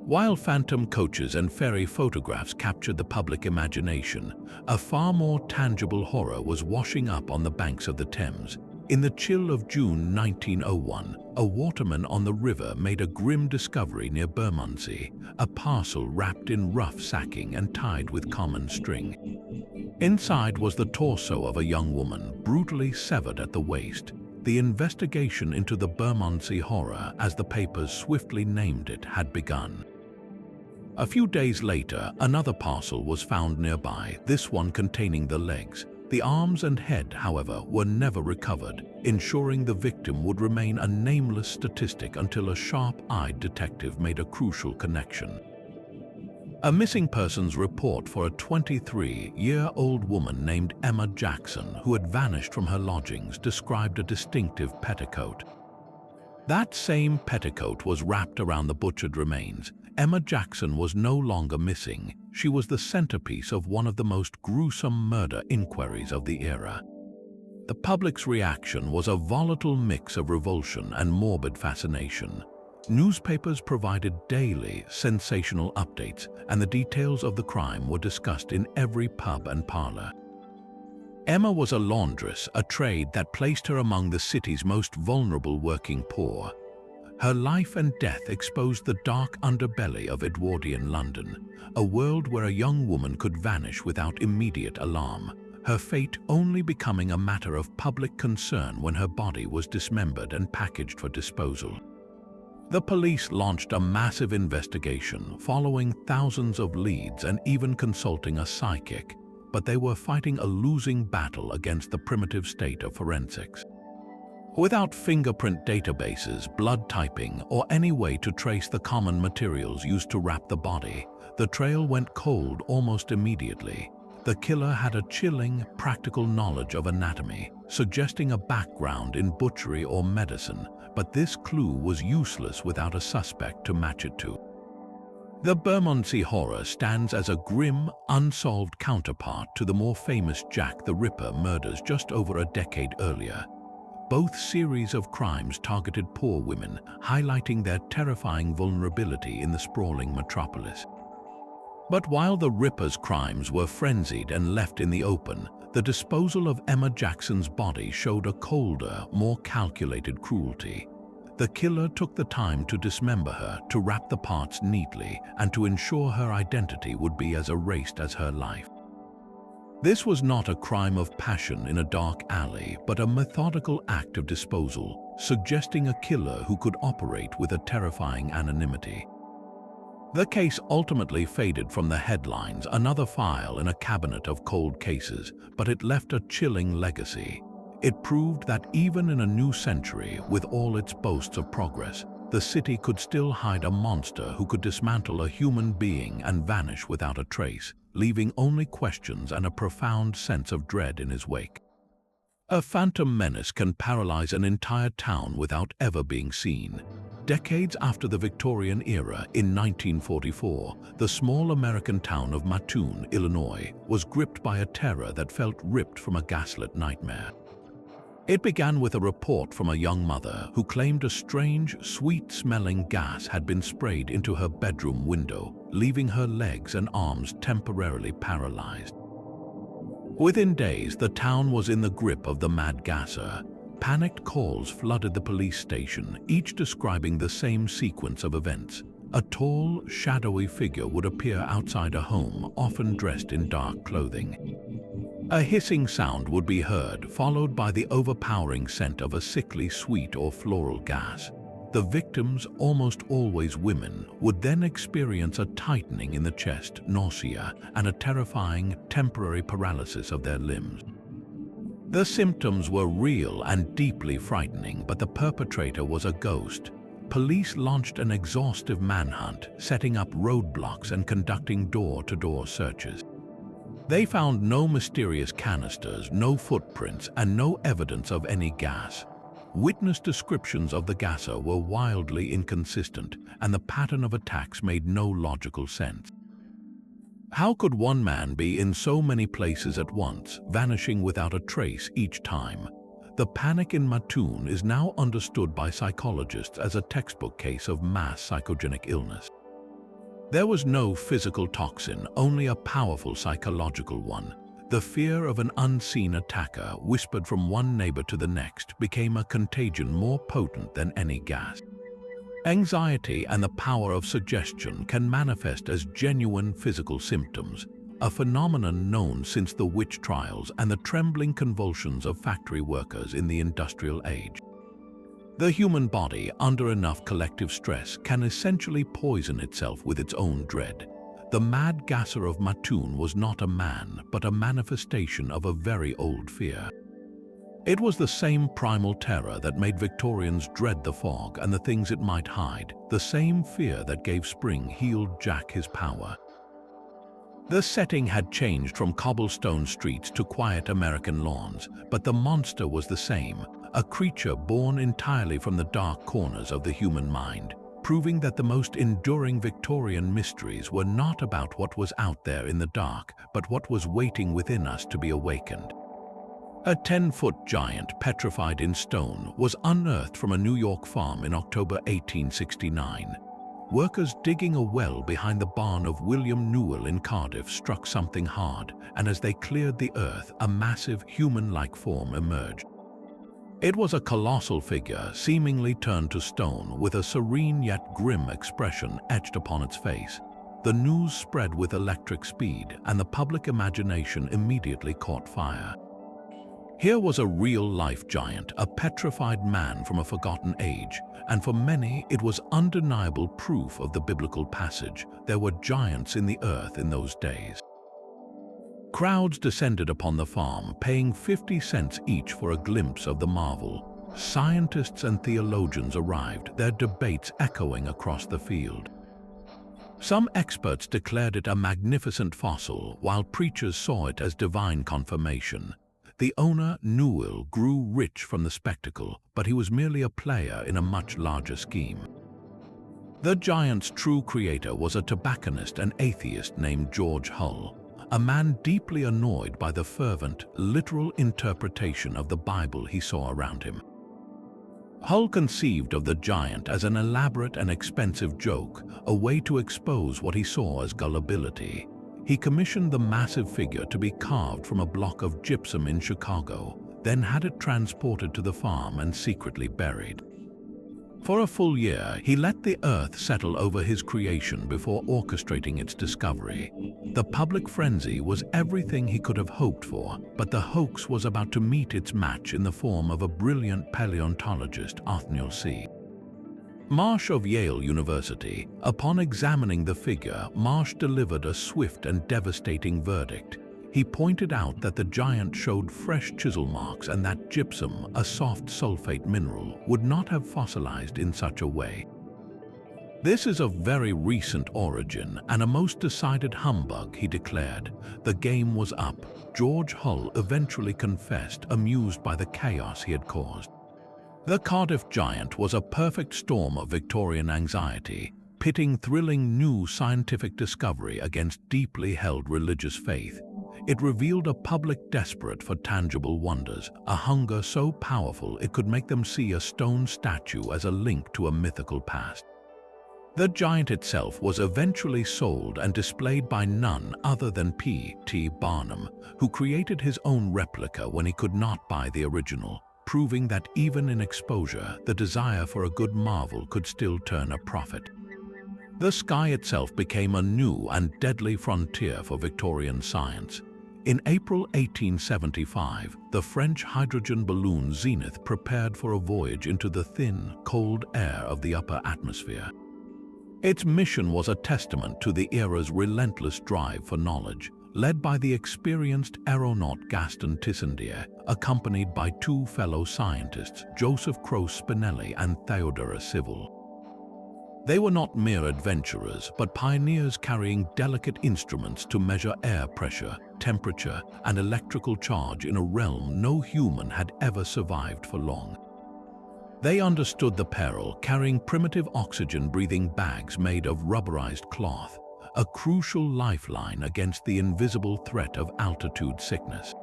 While phantom coaches and fairy photographs captured the public imagination, a far more tangible horror was washing up on the banks of the Thames. In the chill of June 1901, a waterman on the river made a grim discovery near Bermondsey, a parcel wrapped in rough sacking and tied with common string. Inside was the torso of a young woman, brutally severed at the waist. The investigation into the Bermondsey horror, as the papers swiftly named it, had begun. A few days later, another parcel was found nearby, this one containing the legs. The arms and head, however, were never recovered, ensuring the victim would remain a nameless statistic until a sharp-eyed detective made a crucial connection. A missing persons report for a 23-year-old woman named Emma Jackson, who had vanished from her lodgings, described a distinctive petticoat. That same petticoat was wrapped around the butchered remains. Emma Jackson was no longer missing. She was the centerpiece of one of the most gruesome murder inquiries of the era. The public's reaction was a volatile mix of revulsion and morbid fascination. Newspapers provided daily, sensational updates, and the details of the crime were discussed in every pub and parlor. Emma was a laundress, a trade that placed her among the city's most vulnerable working poor. Her life and death exposed the dark underbelly of Edwardian London, a world where a young woman could vanish without immediate alarm, her fate only becoming a matter of public concern when her body was dismembered and packaged for disposal. The police launched a massive investigation, following thousands of leads and even consulting a psychic, but they were fighting a losing battle against the primitive state of forensics. Without fingerprint databases, blood typing, or any way to trace the common materials used to wrap the body, The trail went cold almost immediately. The killer had a chilling, practical knowledge of anatomy, suggesting a background in butchery or medicine, but this clue was useless without a suspect to match it to. The Bermondsey Horror stands as a grim, unsolved counterpart to the more famous Jack the Ripper murders just over a decade earlier. Both series of crimes targeted poor women, highlighting their terrifying vulnerability in the sprawling metropolis. But while the Ripper's crimes were frenzied and left in the open, the disposal of Emma Jackson's body showed a colder, more calculated cruelty. The killer took the time to dismember her, to wrap the parts neatly, and to ensure her identity would be as erased as her life. This was not a crime of passion in a dark alley, but a methodical act of disposal, suggesting a killer who could operate with a terrifying anonymity. The case ultimately faded from the headlines, another file in a cabinet of cold cases, but it left a chilling legacy. It proved that even in a new century, with all its boasts of progress, the city could still hide a monster who could dismantle a human being and vanish without a trace, leaving only questions and a profound sense of dread in his wake. A phantom menace can paralyze an entire town without ever being seen. Decades after the Victorian era, in 1944, the small American town of Mattoon, Illinois, was gripped by a terror that felt ripped from a gaslit nightmare. It began with a report from a young mother who claimed a strange, sweet-smelling gas had been sprayed into her bedroom window, leaving her legs and arms temporarily paralyzed. Within days, the town was in the grip of the mad gasser. Panicked calls flooded the police station, each describing the same sequence of events. A tall, shadowy figure would appear outside a home, often dressed in dark clothing. A hissing sound would be heard, followed by the overpowering scent of a sickly sweet or floral gas. The victims, almost always women, would then experience a tightening in the chest, nausea, and a terrifying, temporary paralysis of their limbs. The symptoms were real and deeply frightening, but the perpetrator was a ghost. Police launched an exhaustive manhunt, setting up roadblocks and conducting door-to-door searches. They found no mysterious canisters, no footprints, and no evidence of any gas. Witness descriptions of the gasser were wildly inconsistent, and the pattern of attacks made no logical sense. How could one man be in so many places at once, vanishing without a trace each time? The panic in Mattoon is now understood by psychologists as a textbook case of mass psychogenic illness. There was no physical toxin, only a powerful psychological one. The fear of an unseen attacker, whispered from one neighbor to the next, became a contagion more potent than any gas. Anxiety and the power of suggestion can manifest as genuine physical symptoms, a phenomenon known since the witch trials and the trembling convulsions of factory workers in the industrial age. The human body, under enough collective stress, can essentially poison itself with its own dread. The mad gasser of Mattoon was not a man, but a manifestation of a very old fear. It was the same primal terror that made Victorians dread the fog and the things it might hide, the same fear that gave spring-heeled Jack his power. The setting had changed from cobblestone streets to quiet American lawns, but the monster was the same, a creature born entirely from the dark corners of the human mind, proving that the most enduring Victorian mysteries were not about what was out there in the dark, but what was waiting within us to be awakened. A 10-foot giant petrified in stone was unearthed from a New York farm in October 1869. Workers digging a well behind the barn of William Newell in Cardiff struck something hard, and as they cleared the earth, a massive human-like form emerged. It was a colossal figure, seemingly turned to stone, with a serene yet grim expression etched upon its face. The news spread with electric speed, and the public imagination immediately caught fire. Here was a real-life giant, a petrified man from a forgotten age, and for many it was undeniable proof of the biblical passage: there were giants in the earth in those days. Crowds descended upon the farm, paying 50 cents each for a glimpse of the marvel. Scientists and theologians arrived, their debates echoing across the field. Some experts declared it a magnificent fossil, while preachers saw it as divine confirmation. The owner, Newell, grew rich from the spectacle, but he was merely a player in a much larger scheme. The giant's true creator was a tobacconist and atheist named George Hull, a man deeply annoyed by the fervent, literal interpretation of the Bible he saw around him. Hull conceived of the giant as an elaborate and expensive joke, a way to expose what he saw as gullibility. He commissioned the massive figure to be carved from a block of gypsum in Chicago, then had it transported to the farm and secretly buried. For a full year, he let the earth settle over his creation before orchestrating its discovery. The public frenzy was everything he could have hoped for, but the hoax was about to meet its match in the form of a brilliant paleontologist, Othniel C. Marsh of Yale University. Upon examining the figure, Marsh delivered a swift and devastating verdict. He pointed out that the giant showed fresh chisel marks and that gypsum, a soft sulfate mineral, would not have fossilized in such a way. This is of very recent origin and a most decided humbug, he declared. The game was up. George Hull eventually confessed, amused by the chaos he had caused. The Cardiff giant was a perfect storm of Victorian anxiety, pitting thrilling new scientific discovery against deeply held religious faith. It revealed a public desperate for tangible wonders, a hunger so powerful it could make them see a stone statue as a link to a mythical past. The giant itself was eventually sold and displayed by none other than P.T. Barnum, who created his own replica when he could not buy the original, proving that even in exposure, the desire for a good marvel could still turn a profit. The sky itself became a new and deadly frontier for Victorian science. In April 1875, the French hydrogen balloon Zenith prepared for a voyage into the thin, cold air of the upper atmosphere. Its mission was a testament to the era's relentless drive for knowledge, led by the experienced aeronaut Gaston Tissandier, accompanied by two fellow scientists, Joseph Croce Spinelli and Theodora Civil. They were not mere adventurers, but pioneers carrying delicate instruments to measure air pressure, temperature, and electrical charge in a realm no human had ever survived for long. They understood the peril, carrying primitive oxygen-breathing bags made of rubberized cloth, a crucial lifeline against the invisible threat of altitude sickness.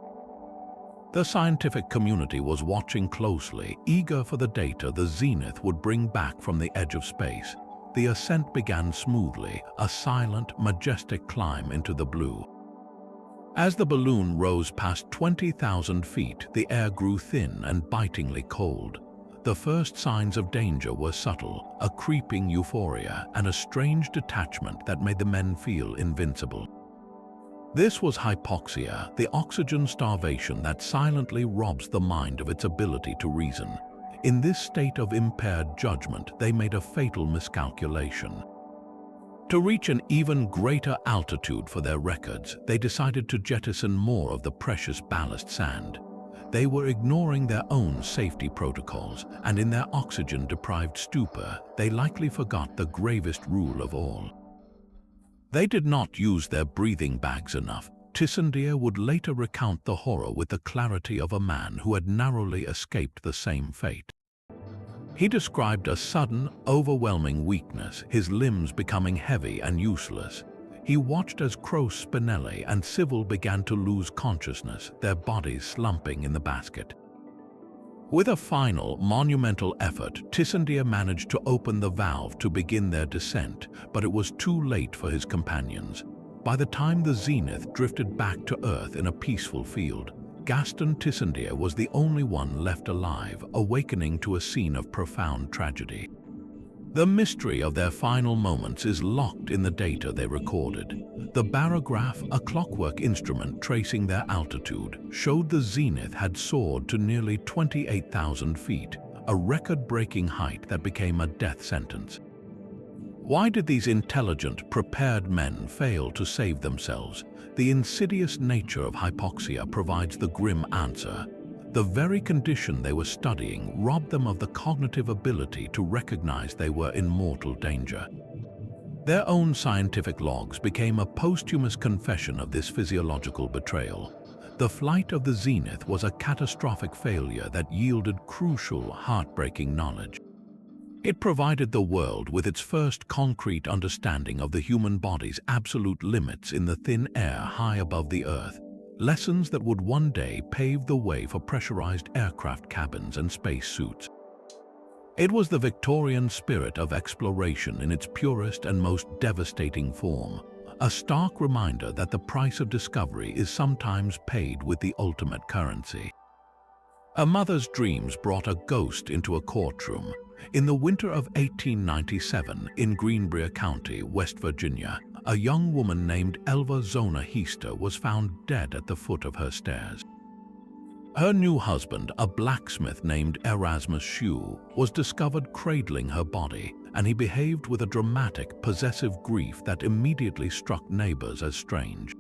The scientific community was watching closely, eager for the data the Zenith would bring back from the edge of space. The ascent began smoothly, a silent, majestic climb into the blue. As the balloon rose past 20,000 feet, the air grew thin and bitingly cold. The first signs of danger were subtle, a creeping euphoria and a strange detachment that made the men feel invincible. This was hypoxia, the oxygen starvation that silently robs the mind of its ability to reason. In this state of impaired judgment, they made a fatal miscalculation. To reach an even greater altitude for their records, they decided to jettison more of the precious ballast sand. They were ignoring their own safety protocols, and in their oxygen-deprived stupor, they likely forgot the gravest rule of all. They did not use their breathing bags enough. Tissandier would later recount the horror with the clarity of a man who had narrowly escaped the same fate. He described a sudden, overwhelming weakness, his limbs becoming heavy and useless. He watched as Croce Spinelli and Civil began to lose consciousness, their bodies slumping in the basket. With a final, monumental effort, Tissandier managed to open the valve to begin their descent, but it was too late for his companions. By the time the Zenith drifted back to Earth in a peaceful field, Gaston Tissandier was the only one left alive, awakening to a scene of profound tragedy. The mystery of their final moments is locked in the data they recorded. The barograph, a clockwork instrument tracing their altitude, showed the Zenith had soared to nearly 28,000 feet, a record-breaking height that became a death sentence. Why did these intelligent, prepared men fail to save themselves? The insidious nature of hypoxia provides the grim answer. The very condition they were studying robbed them of the cognitive ability to recognize they were in mortal danger. Their own scientific logs became a posthumous confession of this physiological betrayal. The flight of the Zenith was a catastrophic failure that yielded crucial, heartbreaking knowledge. It provided the world with its first concrete understanding of the human body's absolute limits in the thin air high above the Earth, lessons that would one day pave the way for pressurized aircraft cabins and space suits. It was the Victorian spirit of exploration in its purest and most devastating form, a stark reminder that the price of discovery is sometimes paid with the ultimate currency. A mother's dreams brought a ghost into a courtroom. In the winter of 1897, in Greenbrier County, West Virginia, a young woman named Elva Zona Heaster was found dead at the foot of her stairs. Her new husband, a blacksmith named Erasmus Shue, was discovered cradling her body, and he behaved with a dramatic, possessive grief that immediately struck neighbors as strange.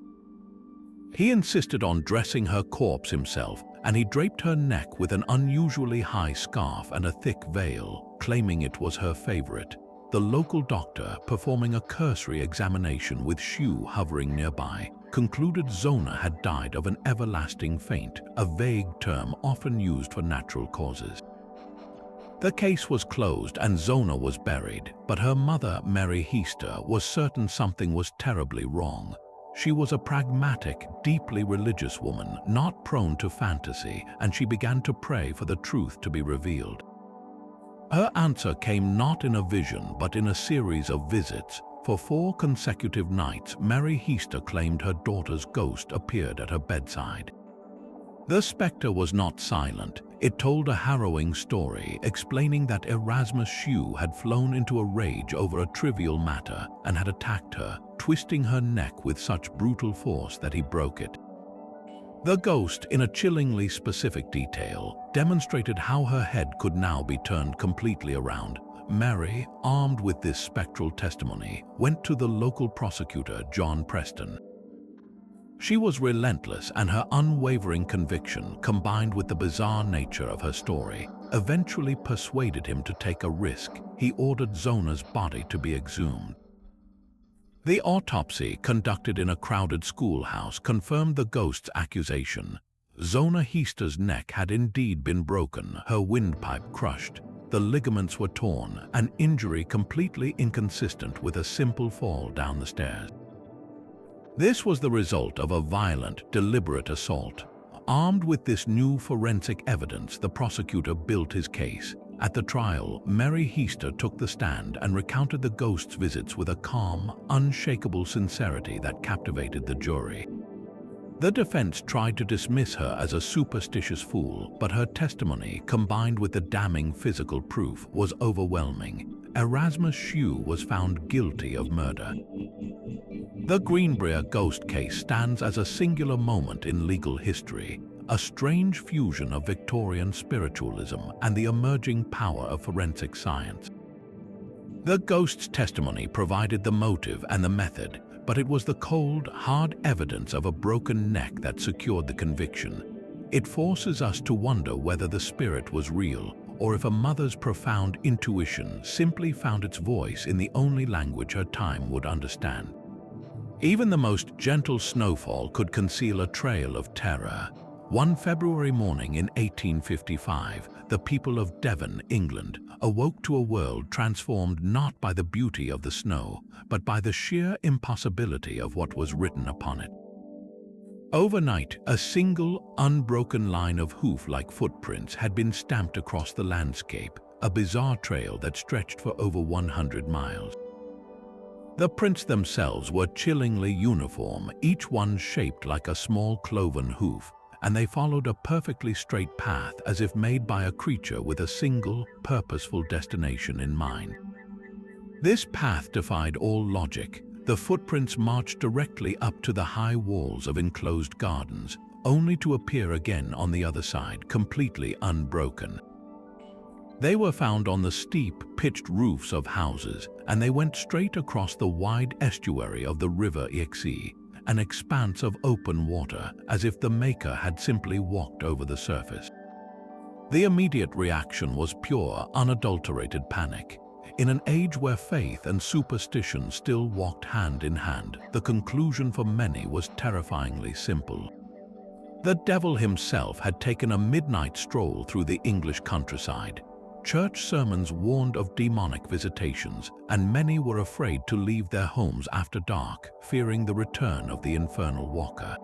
He insisted on dressing her corpse himself, and he draped her neck with an unusually high scarf and a thick veil, claiming it was her favorite. The local doctor, performing a cursory examination with Shue hovering nearby, concluded Zona had died of an everlasting faint, a vague term often used for natural causes. The case was closed and Zona was buried, but her mother, Mary Heaster, was certain something was terribly wrong. She was a pragmatic, deeply religious woman, not prone to fantasy, and she began to pray for the truth to be revealed. Her answer came not in a vision, but in a series of visits. For 4 consecutive nights, Mary Heaster claimed her daughter's ghost appeared at her bedside. The specter was not silent. It told a harrowing story, explaining that Erasmus Shue had flown into a rage over a trivial matter and had attacked her, twisting her neck with such brutal force that he broke it. The ghost, in a chillingly specific detail, demonstrated how her head could now be turned completely around. Mary, armed with this spectral testimony, went to the local prosecutor, John Preston. She was relentless, and her unwavering conviction, combined with the bizarre nature of her story, eventually persuaded him to take a risk. He ordered Zona's body to be exhumed. The autopsy, conducted in a crowded schoolhouse, confirmed the ghost's accusation. Zona Heaster's neck had indeed been broken, her windpipe crushed. The ligaments were torn, an injury completely inconsistent with a simple fall down the stairs. This was the result of a violent, deliberate assault. Armed with this new forensic evidence, the prosecutor built his case. At the trial, Mary Heaster took the stand and recounted the ghost's visits with a calm, unshakable sincerity that captivated the jury. The defense tried to dismiss her as a superstitious fool, but her testimony, combined with the damning physical proof, was overwhelming. Erasmus Shue was found guilty of murder. The Greenbrier ghost case stands as a singular moment in legal history, a strange fusion of Victorian spiritualism and the emerging power of forensic science. The ghost's testimony provided the motive and the method, but it was the cold, hard evidence of a broken neck that secured the conviction. It forces us to wonder whether the spirit was real, or if a mother's profound intuition simply found its voice in the only language her time would understand. Even the most gentle snowfall could conceal a trail of terror. One February morning in 1855, the people of Devon, England, awoke to a world transformed not by the beauty of the snow, but by the sheer impossibility of what was written upon it. Overnight, a single, unbroken line of hoof-like footprints had been stamped across the landscape, a bizarre trail that stretched for over 100 miles. The prints themselves were chillingly uniform, each one shaped like a small cloven hoof, and they followed a perfectly straight path as if made by a creature with a single, purposeful destination in mind. This path defied all logic. The footprints marched directly up to the high walls of enclosed gardens, only to appear again on the other side, completely unbroken. They were found on the steep, pitched roofs of houses, and they went straight across the wide estuary of the River Exe, an expanse of open water, as if the maker had simply walked over the surface. The immediate reaction was pure, unadulterated panic. In an age where faith and superstition still walked hand in hand, the conclusion for many was terrifyingly simple. The devil himself had taken a midnight stroll through the English countryside. Church sermons warned of demonic visitations, and many were afraid to leave their homes after dark, fearing the return of the infernal walker.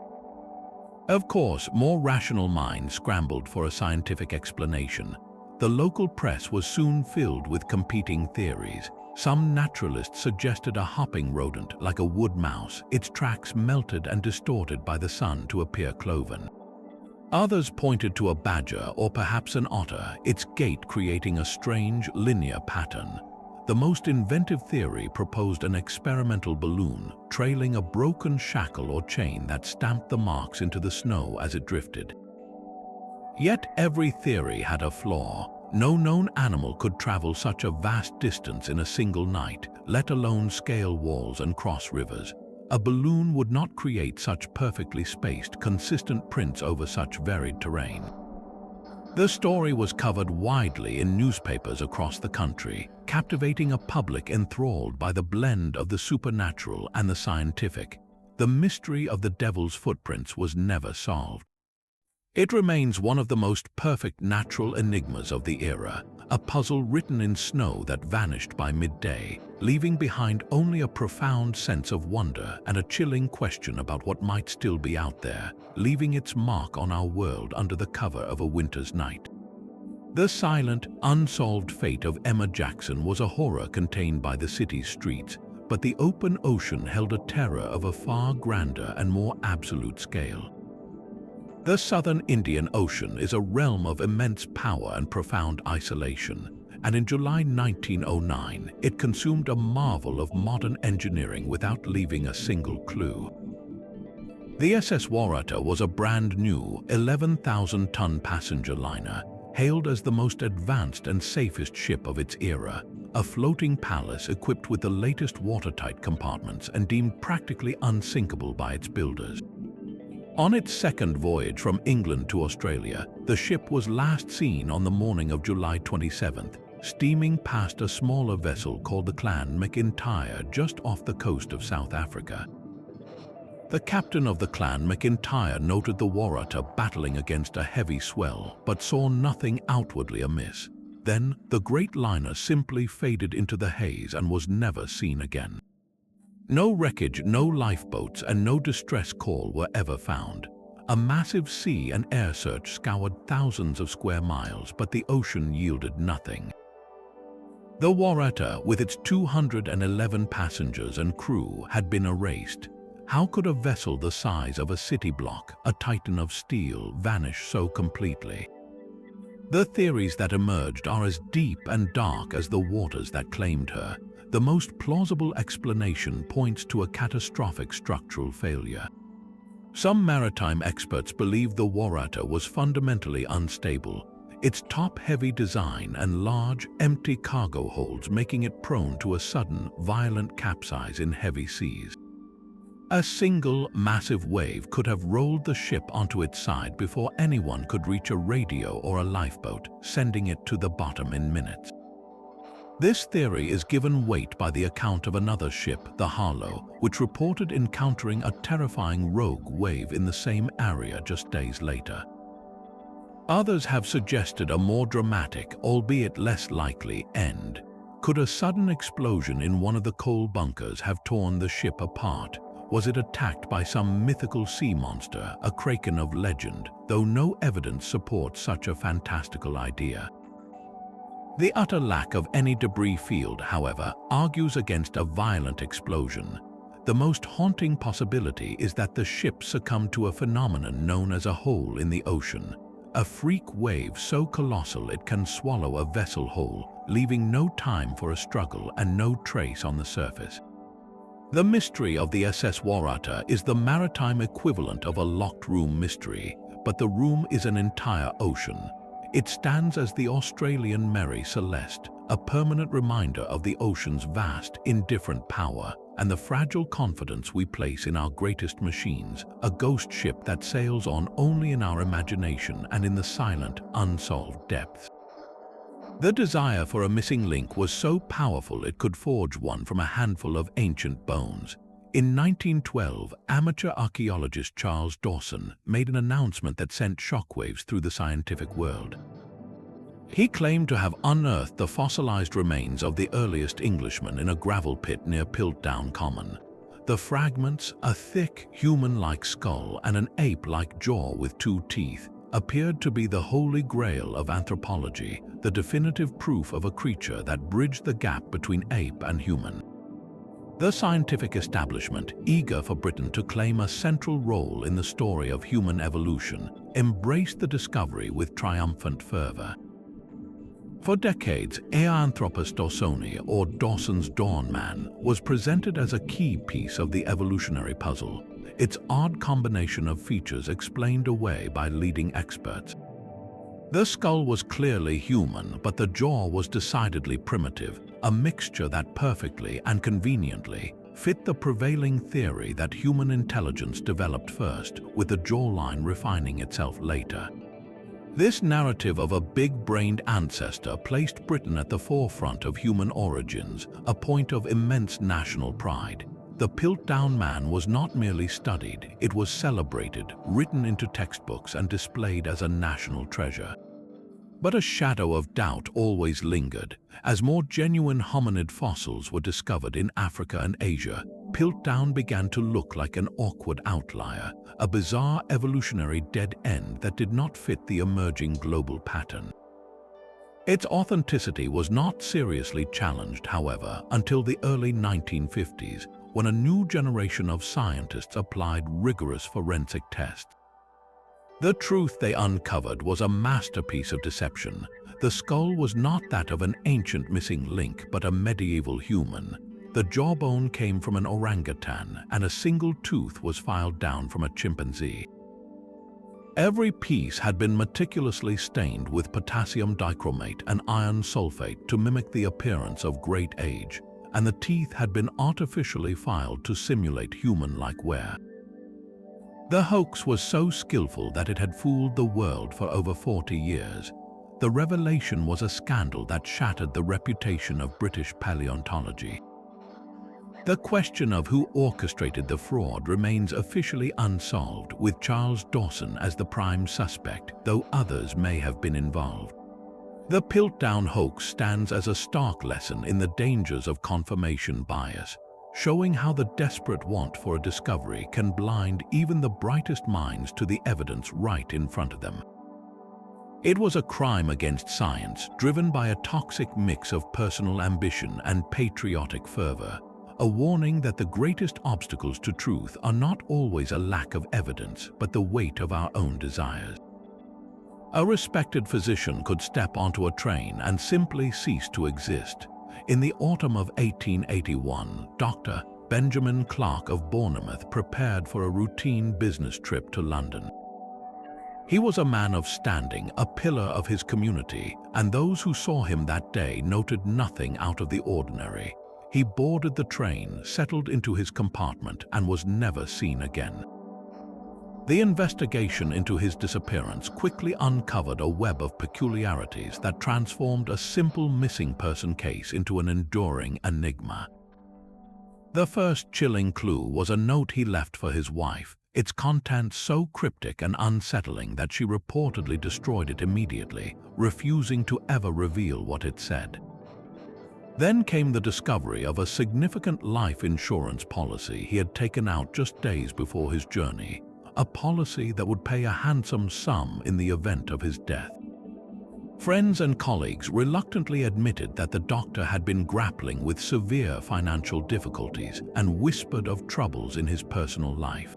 Of course, more rational minds scrambled for a scientific explanation. The local press was soon filled with competing theories. Some naturalists suggested a hopping rodent like a wood mouse, its tracks melted and distorted by the sun to appear cloven. Others pointed to a badger or perhaps an otter, its gait creating a strange, linear pattern. The most inventive theory proposed an experimental balloon, trailing a broken shackle or chain that stamped the marks into the snow as it drifted. Yet every theory had a flaw. No known animal could travel such a vast distance in a single night, let alone scale walls and cross rivers. A balloon would not create such perfectly spaced, consistent prints over such varied terrain. The story was covered widely in newspapers across the country, captivating a public enthralled by the blend of the supernatural and the scientific. The mystery of the devil's footprints was never solved. It remains one of the most perfect natural enigmas of the era, a puzzle written in snow that vanished by midday, leaving behind only a profound sense of wonder and a chilling question about what might still be out there, leaving its mark on our world under the cover of a winter's night. The silent, unsolved fate of Emma Jackson was a horror contained by the city's streets, but the open ocean held a terror of a far grander and more absolute scale. The southern Indian Ocean is a realm of immense power and profound isolation, and in July 1909, it consumed a marvel of modern engineering without leaving a single clue. The SS Waratah was a brand new 11,000-ton passenger liner, hailed as the most advanced and safest ship of its era, a floating palace equipped with the latest watertight compartments and deemed practically unsinkable by its builders. On its second voyage from England to Australia, the ship was last seen on the morning of July 27th, steaming past a smaller vessel called the Clan McIntyre just off the coast of South Africa. The captain of the Clan McIntyre noted the Waratah battling against a heavy swell, but saw nothing outwardly amiss. Then, the great liner simply faded into the haze and was never seen again. No wreckage, no lifeboats, and no distress call were ever found. A massive sea and air search scoured thousands of square miles, but the ocean yielded nothing. The Waratah, with its 211 passengers and crew, had been erased. How could a vessel the size of a city block, a titan of steel, vanish so completely? The theories that emerged are as deep and dark as the waters that claimed her. The most plausible explanation points to a catastrophic structural failure. Some maritime experts believe the Waratah was fundamentally unstable, its top-heavy design and large, empty cargo holds making it prone to a sudden, violent capsize in heavy seas. A single, massive wave could have rolled the ship onto its side before anyone could reach a radio or a lifeboat, sending it to the bottom in minutes. This theory is given weight by the account of another ship, the Harlow, which reported encountering a terrifying rogue wave in the same area just days later. Others have suggested a more dramatic, albeit less likely, end. Could a sudden explosion in one of the coal bunkers have torn the ship apart? Was it attacked by some mythical sea monster, a kraken of legend, though no evidence supports such a fantastical idea? The utter lack of any debris field, however, argues against a violent explosion. The most haunting possibility is that the ship succumbed to a phenomenon known as a hole in the ocean, a freak wave so colossal it can swallow a vessel whole, leaving no time for a struggle and no trace on the surface. The mystery of the SS Waratah is the maritime equivalent of a locked room mystery, but the room is an entire ocean. It stands as the Australian Mary Celeste, a permanent reminder of the ocean's vast, indifferent power and the fragile confidence we place in our greatest machines, a ghost ship that sails on only in our imagination and in the silent, unsolved depths. The desire for a missing link was so powerful it could forge one from a handful of ancient bones. In 1912, amateur archaeologist Charles Dawson made an announcement that sent shockwaves through the scientific world. He claimed to have unearthed the fossilized remains of the earliest Englishmen in a gravel pit near Piltdown Common. The fragments, a thick, human-like skull and an ape-like jaw with 2 teeth, appeared to be the holy grail of anthropology, the definitive proof of a creature that bridged the gap between ape and human. The scientific establishment, eager for Britain to claim a central role in the story of human evolution, embraced the discovery with triumphant fervor. For decades, Eoanthropus dawsoni, or Dawson's Dawn Man, was presented as a key piece of the evolutionary puzzle, its odd combination of features explained away by leading experts. The skull was clearly human, but the jaw was decidedly primitive, a mixture that perfectly and conveniently fit the prevailing theory that human intelligence developed first, with the jawline refining itself later. This narrative of a big-brained ancestor placed Britain at the forefront of human origins, a point of immense national pride. The Piltdown Man was not merely studied, it was celebrated, written into textbooks and displayed as a national treasure. But a shadow of doubt always lingered. As more genuine hominid fossils were discovered in Africa and Asia, Piltdown began to look like an awkward outlier, a bizarre evolutionary dead end that did not fit the emerging global pattern. Its authenticity was not seriously challenged, however, until the early 1950s, when a new generation of scientists applied rigorous forensic tests. The truth they uncovered was a masterpiece of deception. The skull was not that of an ancient missing link, but a medieval human. The jawbone came from an orangutan, and a single tooth was filed down from a chimpanzee. Every piece had been meticulously stained with potassium dichromate and iron sulfate to mimic the appearance of great age, and the teeth had been artificially filed to simulate human-like wear. The hoax was so skillful that it had fooled the world for over 40 years. The revelation was a scandal that shattered the reputation of British paleontology. The question of who orchestrated the fraud remains officially unsolved, with Charles Dawson as the prime suspect, though others may have been involved. The Piltdown hoax stands as a stark lesson in the dangers of confirmation bias, showing how the desperate want for a discovery can blind even the brightest minds to the evidence right in front of them. It was a crime against science, driven by a toxic mix of personal ambition and patriotic fervor, a warning that the greatest obstacles to truth are not always a lack of evidence, but the weight of our own desires. A respected physician could step onto a train and simply cease to exist. In the autumn of 1881, Dr. Benjamin Clark of Bournemouth prepared for a routine business trip to London. He was a man of standing, a pillar of his community, and those who saw him that day noted nothing out of the ordinary. He boarded the train, settled into his compartment, and was never seen again. The investigation into his disappearance quickly uncovered a web of peculiarities that transformed a simple missing person case into an enduring enigma. The first chilling clue was a note he left for his wife, its contents so cryptic and unsettling that she reportedly destroyed it immediately, refusing to ever reveal what it said. Then came the discovery of a significant life insurance policy he had taken out just days before his journey, a policy that would pay a handsome sum in the event of his death. Friends and colleagues reluctantly admitted that the doctor had been grappling with severe financial difficulties and whispered of troubles in his personal life.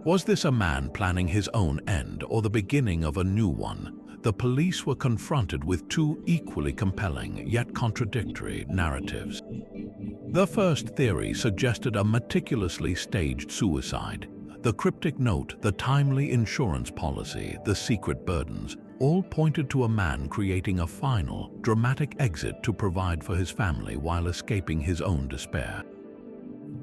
Was this a man planning his own end or the beginning of a new one? The police were confronted with two equally compelling yet contradictory narratives. The first theory suggested a meticulously staged suicide. The cryptic note, the timely insurance policy, the secret burdens, all pointed to a man creating a final, dramatic exit to provide for his family while escaping his own despair.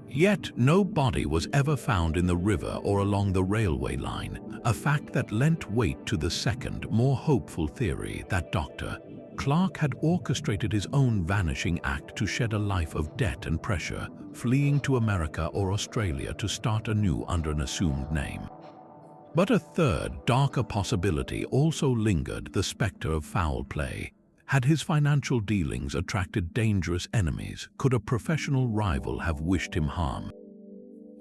Yet no body was ever found in the river or along the railway line, a fact that lent weight to the second, more hopeful theory that Dr. Clark had orchestrated his own vanishing act to shed a life of debt and pressure, fleeing to America or Australia to start anew under an assumed name. But a third, darker possibility also lingered: the specter of foul play. Had his financial dealings attracted dangerous enemies? Could a professional rival have wished him harm?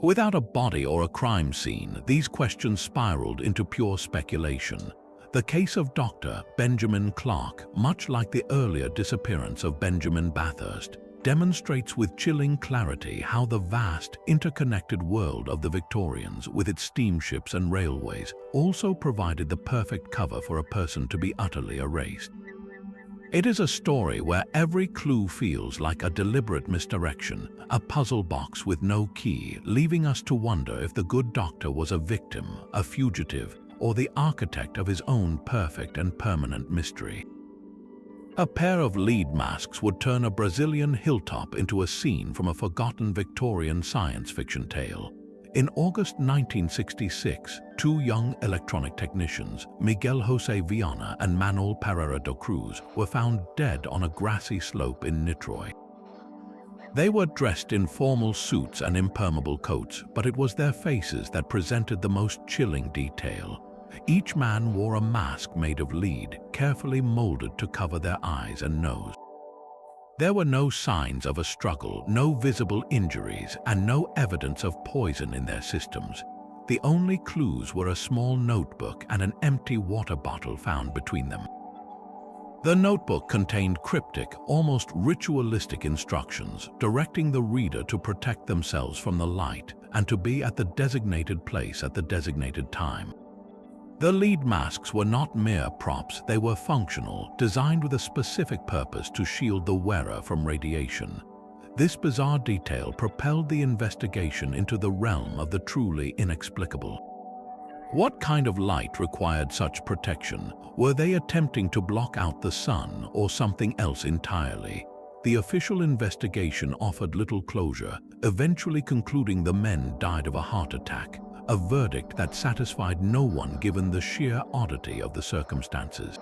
Without a body or a crime scene, these questions spiraled into pure speculation. The case of Dr. Benjamin Clark, much like the earlier disappearance of Benjamin Bathurst, demonstrates with chilling clarity how the vast, interconnected world of the Victorians, with its steamships and railways, also provided the perfect cover for a person to be utterly erased. It is a story where every clue feels like a deliberate misdirection, a puzzle box with no key, leaving us to wonder if the good doctor was a victim, a fugitive, or the architect of his own perfect and permanent mystery. A pair of lead masks would turn a Brazilian hilltop into a scene from a forgotten Victorian science fiction tale. In August 1966, two young electronic technicians, Miguel José Viana and Manuel Pereira da Cruz, were found dead on a grassy slope in Niterói. They were dressed in formal suits and impermeable coats, but it was their faces that presented the most chilling detail. Each man wore a mask made of lead, carefully molded to cover their eyes and nose. There were no signs of a struggle, no visible injuries, and no evidence of poison in their systems. The only clues were a small notebook and an empty water bottle found between them. The notebook contained cryptic, almost ritualistic instructions, directing the reader to protect themselves from the light and to be at the designated place at the designated time. The lead masks were not mere props, they were functional, designed with a specific purpose to shield the wearer from radiation. This bizarre detail propelled the investigation into the realm of the truly inexplicable. What kind of light required such protection? Were they attempting to block out the sun or something else entirely? The official investigation offered little closure, eventually concluding the men died of a heart attack, a verdict that satisfied no one given the sheer oddity of the circumstances.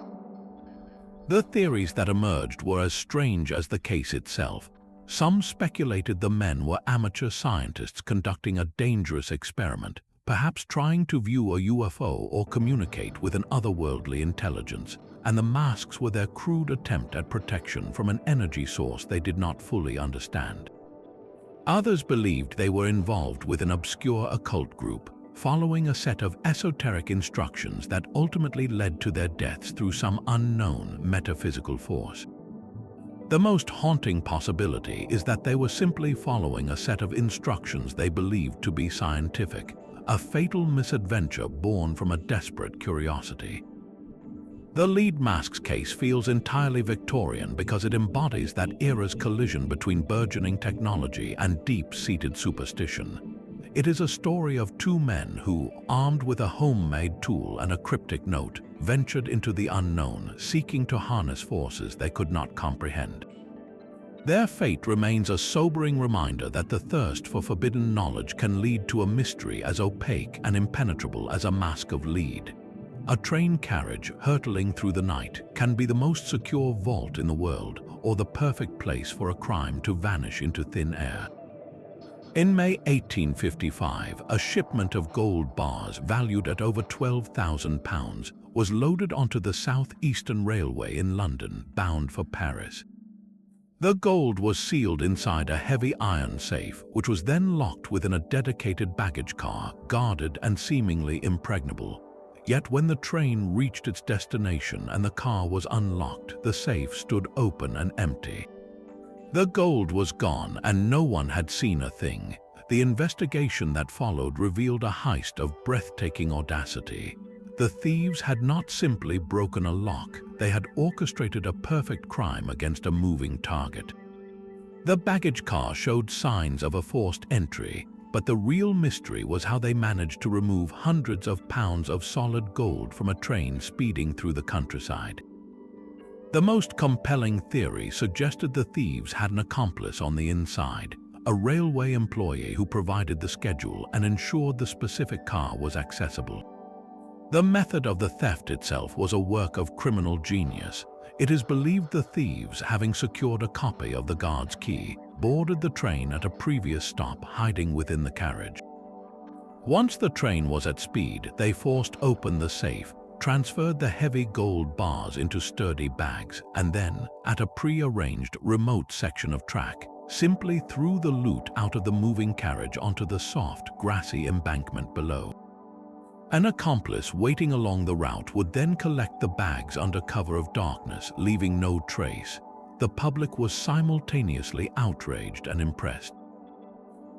The theories that emerged were as strange as the case itself. Some speculated the men were amateur scientists conducting a dangerous experiment, perhaps trying to view a UFO or communicate with an otherworldly intelligence, and the masks were their crude attempt at protection from an energy source they did not fully understand. Others believed they were involved with an obscure occult group, following a set of esoteric instructions that ultimately led to their deaths through some unknown metaphysical force. The most haunting possibility is that they were simply following a set of instructions they believed to be scientific, a fatal misadventure born from a desperate curiosity. The lead masks case feels entirely Victorian because it embodies that era's collision between burgeoning technology and deep-seated superstition. It is a story of two men who, armed with a homemade tool and a cryptic note, ventured into the unknown, seeking to harness forces they could not comprehend. Their fate remains a sobering reminder that the thirst for forbidden knowledge can lead to a mystery as opaque and impenetrable as a mask of lead. A train carriage hurtling through the night can be the most secure vault in the world, or the perfect place for a crime to vanish into thin air. In May 1855, a shipment of gold bars valued at over £12,000 was loaded onto the South Eastern Railway in London, bound for Paris. The gold was sealed inside a heavy iron safe, which was then locked within a dedicated baggage car, guarded and seemingly impregnable. Yet when the train reached its destination and the car was unlocked, the safe stood open and empty. The gold was gone and no one had seen a thing. The investigation that followed revealed a heist of breathtaking audacity. The thieves had not simply broken a lock, they had orchestrated a perfect crime against a moving target. The baggage car showed signs of a forced entry, but the real mystery was how they managed to remove hundreds of pounds of solid gold from a train speeding through the countryside. The most compelling theory suggested the thieves had an accomplice on the inside, a railway employee who provided the schedule and ensured the specific car was accessible. The method of the theft itself was a work of criminal genius. It is believed the thieves, having secured a copy of the guard's key, boarded the train at a previous stop, hiding within the carriage. Once the train was at speed, they forced open the safe, transferred the heavy gold bars into sturdy bags, and then, at a pre-arranged remote section of track, simply threw the loot out of the moving carriage onto the soft, grassy embankment below. An accomplice waiting along the route would then collect the bags under cover of darkness, leaving no trace. The public was simultaneously outraged and impressed.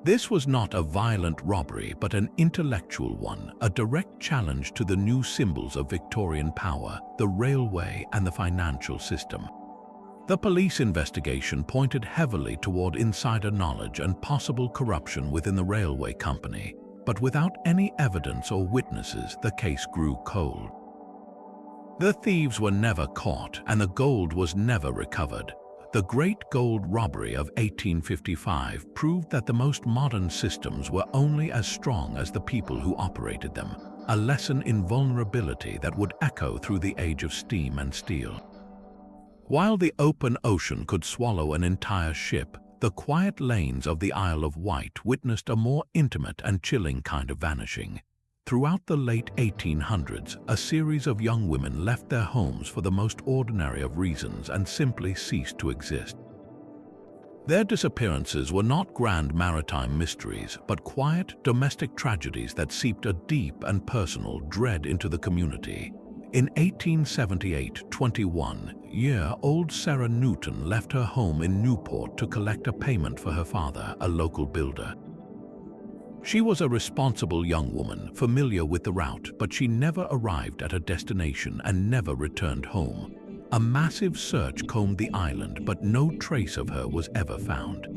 This was not a violent robbery, but an intellectual one, a direct challenge to the new symbols of Victorian power, the railway and the financial system. The police investigation pointed heavily toward insider knowledge and possible corruption within the railway company, but without any evidence or witnesses, the case grew cold. The thieves were never caught, and the gold was never recovered. The Great Gold Robbery of 1855 proved that the most modern systems were only as strong as the people who operated them, a lesson in vulnerability that would echo through the age of steam and steel. While the open ocean could swallow an entire ship, the quiet lanes of the Isle of Wight witnessed a more intimate and chilling kind of vanishing. Throughout the late 1800s, a series of young women left their homes for the most ordinary of reasons and simply ceased to exist. Their disappearances were not grand maritime mysteries, but quiet, domestic tragedies that seeped a deep and personal dread into the community. In 1878, 21-year-old Sarah Newton left her home in Newport to collect a payment for her father, a local builder. She was a responsible young woman, familiar with the route, but she never arrived at her destination and never returned home. A massive search combed the island, but no trace of her was ever found.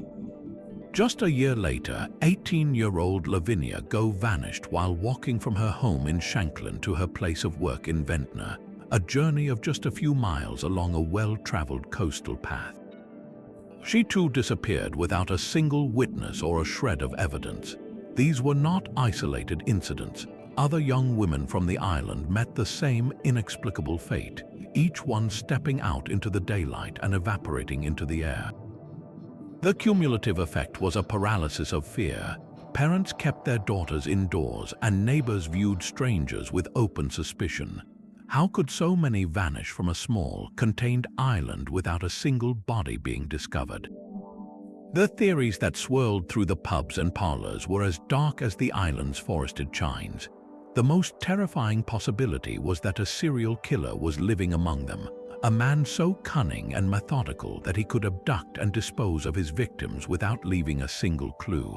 Just a year later, 18-year-old Lavinia Go vanished while walking from her home in Shanklin to her place of work in Ventnor, a journey of just a few miles along a well-traveled coastal path. She too disappeared without a single witness or a shred of evidence. These were not isolated incidents. Other young women from the island met the same inexplicable fate, each one stepping out into the daylight and evaporating into the air. The cumulative effect was a paralysis of fear. Parents kept their daughters indoors, and neighbors viewed strangers with open suspicion. How could so many vanish from a small, contained island without a single body being discovered? The theories that swirled through the pubs and parlors were as dark as the island's forested chines. The most terrifying possibility was that a serial killer was living among them, a man so cunning and methodical that he could abduct and dispose of his victims without leaving a single clue.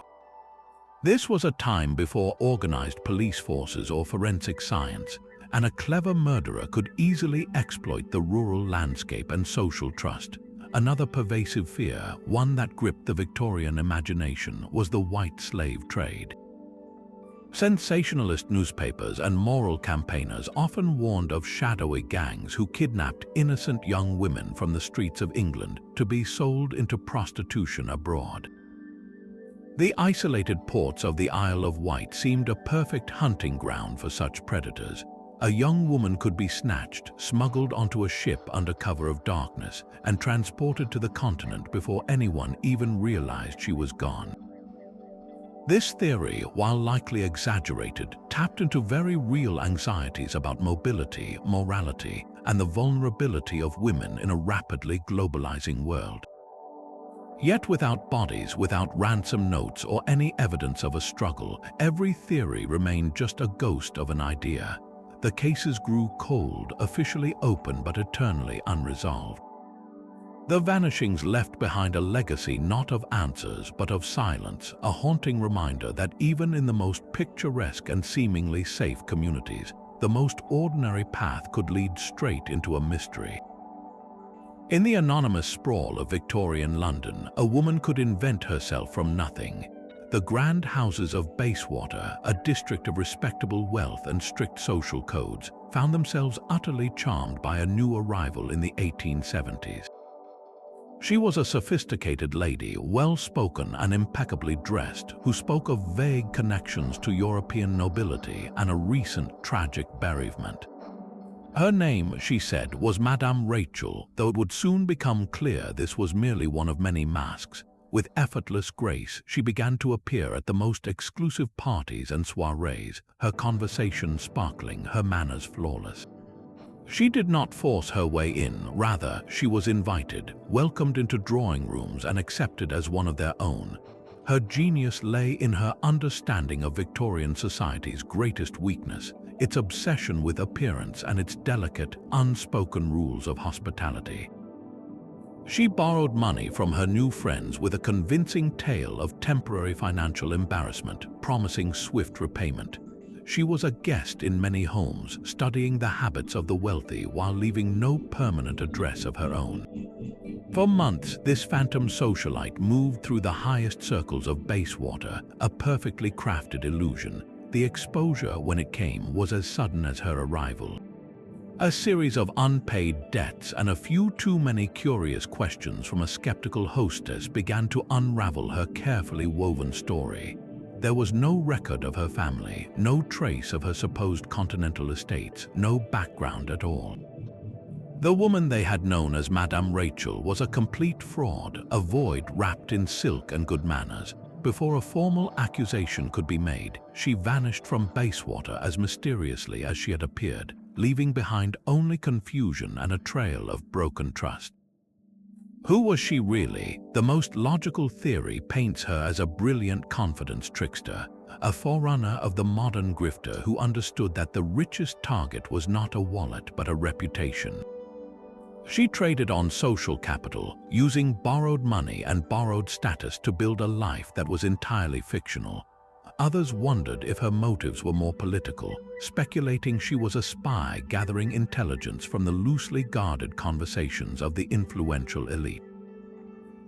This was a time before organized police forces or forensic science, and a clever murderer could easily exploit the rural landscape and social trust. Another pervasive fear, one that gripped the Victorian imagination, was the white slave trade. Sensationalist newspapers and moral campaigners often warned of shadowy gangs who kidnapped innocent young women from the streets of England to be sold into prostitution abroad. The isolated ports of the Isle of Wight seemed a perfect hunting ground for such predators. A young woman could be snatched, smuggled onto a ship under cover of darkness, and transported to the continent before anyone even realized she was gone. This theory, while likely exaggerated, tapped into very real anxieties about mobility, morality, and the vulnerability of women in a rapidly globalizing world. Yet without bodies, without ransom notes, or any evidence of a struggle, every theory remained just a ghost of an idea. The cases grew cold, officially open but eternally unresolved. The vanishings left behind a legacy not of answers but of silence, a haunting reminder that even in the most picturesque and seemingly safe communities, the most ordinary path could lead straight into a mystery. In the anonymous sprawl of Victorian London, a woman could invent herself from nothing. The grand houses of Bayswater, a district of respectable wealth and strict social codes, found themselves utterly charmed by a new arrival in the 1870s. She was a sophisticated lady, well-spoken and impeccably dressed, who spoke of vague connections to European nobility and a recent tragic bereavement. Her name, she said, was Madame Rachel, though it would soon become clear this was merely one of many masks. With effortless grace, she began to appear at the most exclusive parties and soirees, her conversation sparkling, her manners flawless. She did not force her way in, rather, she was invited, welcomed into drawing rooms and accepted as one of their own. Her genius lay in her understanding of Victorian society's greatest weakness, its obsession with appearance and its delicate, unspoken rules of hospitality. She borrowed money from her new friends with a convincing tale of temporary financial embarrassment, promising swift repayment. She was a guest in many homes, studying the habits of the wealthy while leaving no permanent address of her own. For months, this phantom socialite moved through the highest circles of Bayswater, a perfectly crafted illusion. The exposure, when it came, was as sudden as her arrival. A series of unpaid debts and a few too many curious questions from a skeptical hostess began to unravel her carefully woven story. There was no record of her family, no trace of her supposed continental estates, no background at all. The woman they had known as Madame Rachel was a complete fraud, a void wrapped in silk and good manners. Before a formal accusation could be made, she vanished from Bayswater as mysteriously as she had appeared, leaving behind only confusion and a trail of broken trust. Who was she really? The most logical theory paints her as a brilliant confidence trickster, a forerunner of the modern grifter who understood that the richest target was not a wallet but a reputation. She traded on social capital, using borrowed money and borrowed status to build a life that was entirely fictional. Others wondered if her motives were more political, speculating she was a spy gathering intelligence from the loosely guarded conversations of the influential elite.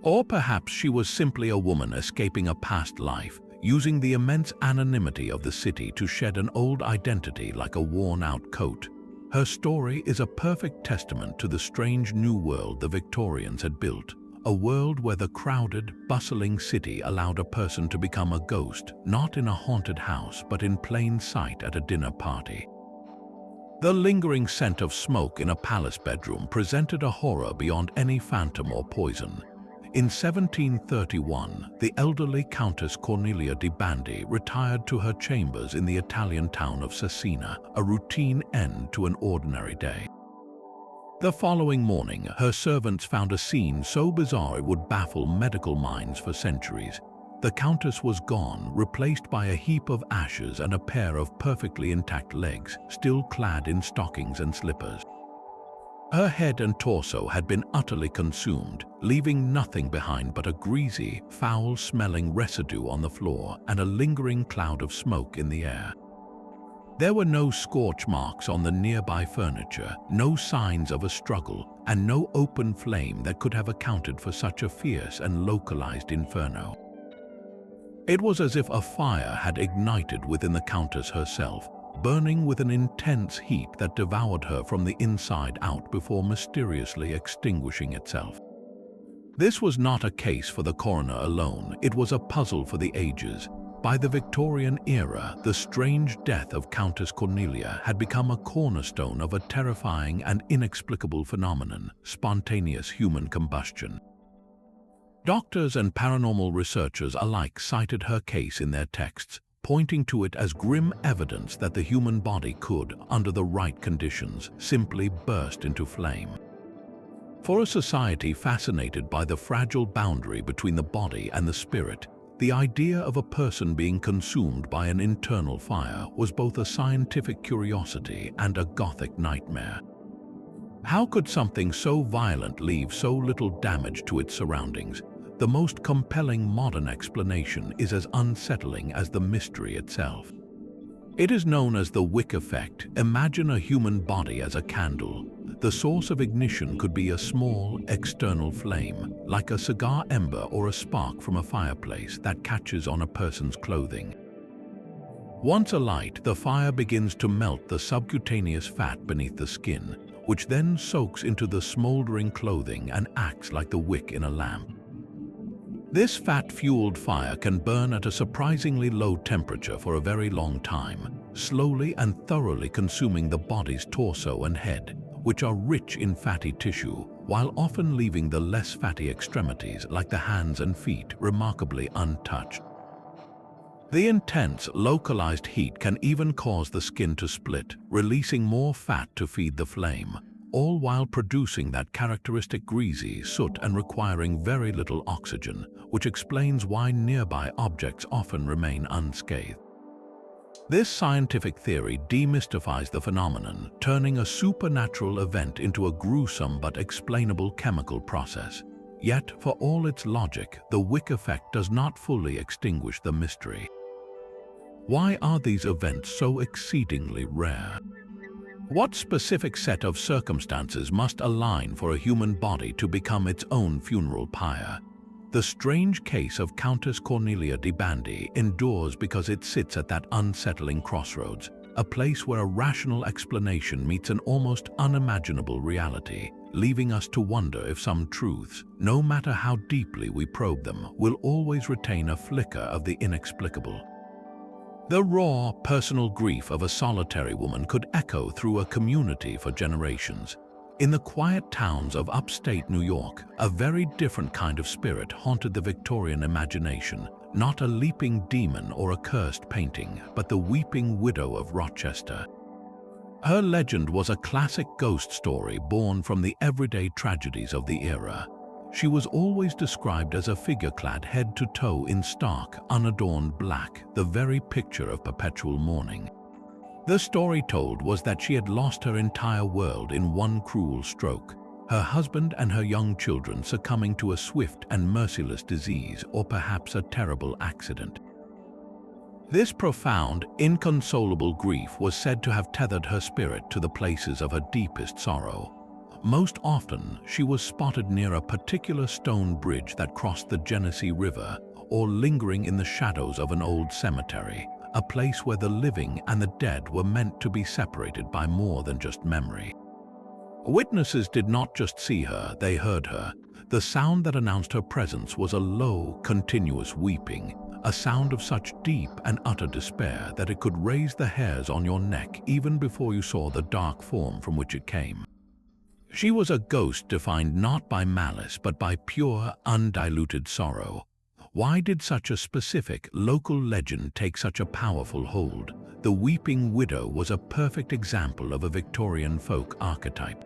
Or perhaps she was simply a woman escaping a past life, using the immense anonymity of the city to shed an old identity like a worn-out coat. Her story is a perfect testament to the strange new world the Victorians had built. A world where the crowded, bustling city allowed a person to become a ghost, not in a haunted house but in plain sight at a dinner party. The lingering scent of smoke in a palace bedroom presented a horror beyond any phantom or poison. In 1731, the elderly Countess Cornelia di Bandi retired to her chambers in the Italian town of Cesena, a routine end to an ordinary day. The following morning, her servants found a scene so bizarre it would baffle medical minds for centuries. The Countess was gone, replaced by a heap of ashes and a pair of perfectly intact legs, still clad in stockings and slippers. Her head and torso had been utterly consumed, leaving nothing behind but a greasy, foul-smelling residue on the floor and a lingering cloud of smoke in the air. There were no scorch marks on the nearby furniture, no signs of a struggle, and no open flame that could have accounted for such a fierce and localized inferno. It was as if a fire had ignited within the Countess herself, burning with an intense heat that devoured her from the inside out before mysteriously extinguishing itself. This was not a case for the coroner alone, it was a puzzle for the ages. By the Victorian era, the strange death of Countess Cornelia had become a cornerstone of a terrifying and inexplicable phenomenon, spontaneous human combustion. Doctors and paranormal researchers alike cited her case in their texts, pointing to it as grim evidence that the human body could, under the right conditions, simply burst into flame. For a society fascinated by the fragile boundary between the body and the spirit, the idea of a person being consumed by an internal fire was both a scientific curiosity and a Gothic nightmare. How could something so violent leave so little damage to its surroundings? The most compelling modern explanation is as unsettling as the mystery itself. It is known as the wick effect. Imagine a human body as a candle. The source of ignition could be a small, external flame, like a cigar ember or a spark from a fireplace that catches on a person's clothing. Once alight, the fire begins to melt the subcutaneous fat beneath the skin, which then soaks into the smoldering clothing and acts like the wick in a lamp. This fat-fueled fire can burn at a surprisingly low temperature for a very long time, slowly and thoroughly consuming the body's torso and head, which are rich in fatty tissue, while often leaving the less fatty extremities, like the hands and feet, remarkably untouched. The intense, localized heat can even cause the skin to split, releasing more fat to feed the flame, all while producing that characteristic greasy soot and requiring very little oxygen, which explains why nearby objects often remain unscathed. This scientific theory demystifies the phenomenon, turning a supernatural event into a gruesome but explainable chemical process. Yet, for all its logic, the wick effect does not fully extinguish the mystery. Why are these events so exceedingly rare? What specific set of circumstances must align for a human body to become its own funeral pyre? The strange case of Countess Cornelia de Bandy endures because it sits at that unsettling crossroads, a place where a rational explanation meets an almost unimaginable reality, leaving us to wonder if some truths, no matter how deeply we probe them, will always retain a flicker of the inexplicable. The raw, personal grief of a solitary woman could echo through a community for generations. In the quiet towns of upstate New York, a very different kind of spirit haunted the Victorian imagination, not a leaping demon or a cursed painting, but the weeping widow of Rochester. Her legend was a classic ghost story born from the everyday tragedies of the era. She was always described as a figure clad head to toe in stark, unadorned black, the very picture of perpetual mourning. The story told was that she had lost her entire world in one cruel stroke, her husband and her young children succumbing to a swift and merciless disease or perhaps a terrible accident. This profound, inconsolable grief was said to have tethered her spirit to the places of her deepest sorrow. Most often, she was spotted near a particular stone bridge that crossed the Genesee River, or lingering in the shadows of an old cemetery, a place where the living and the dead were meant to be separated by more than just memory. Witnesses did not just see her, they heard her. The sound that announced her presence was a low, continuous weeping, a sound of such deep and utter despair that it could raise the hairs on your neck even before you saw the dark form from which it came. She was a ghost defined not by malice but by pure, undiluted sorrow. Why did such a specific, local legend take such a powerful hold? The weeping widow was a perfect example of a Victorian folk archetype.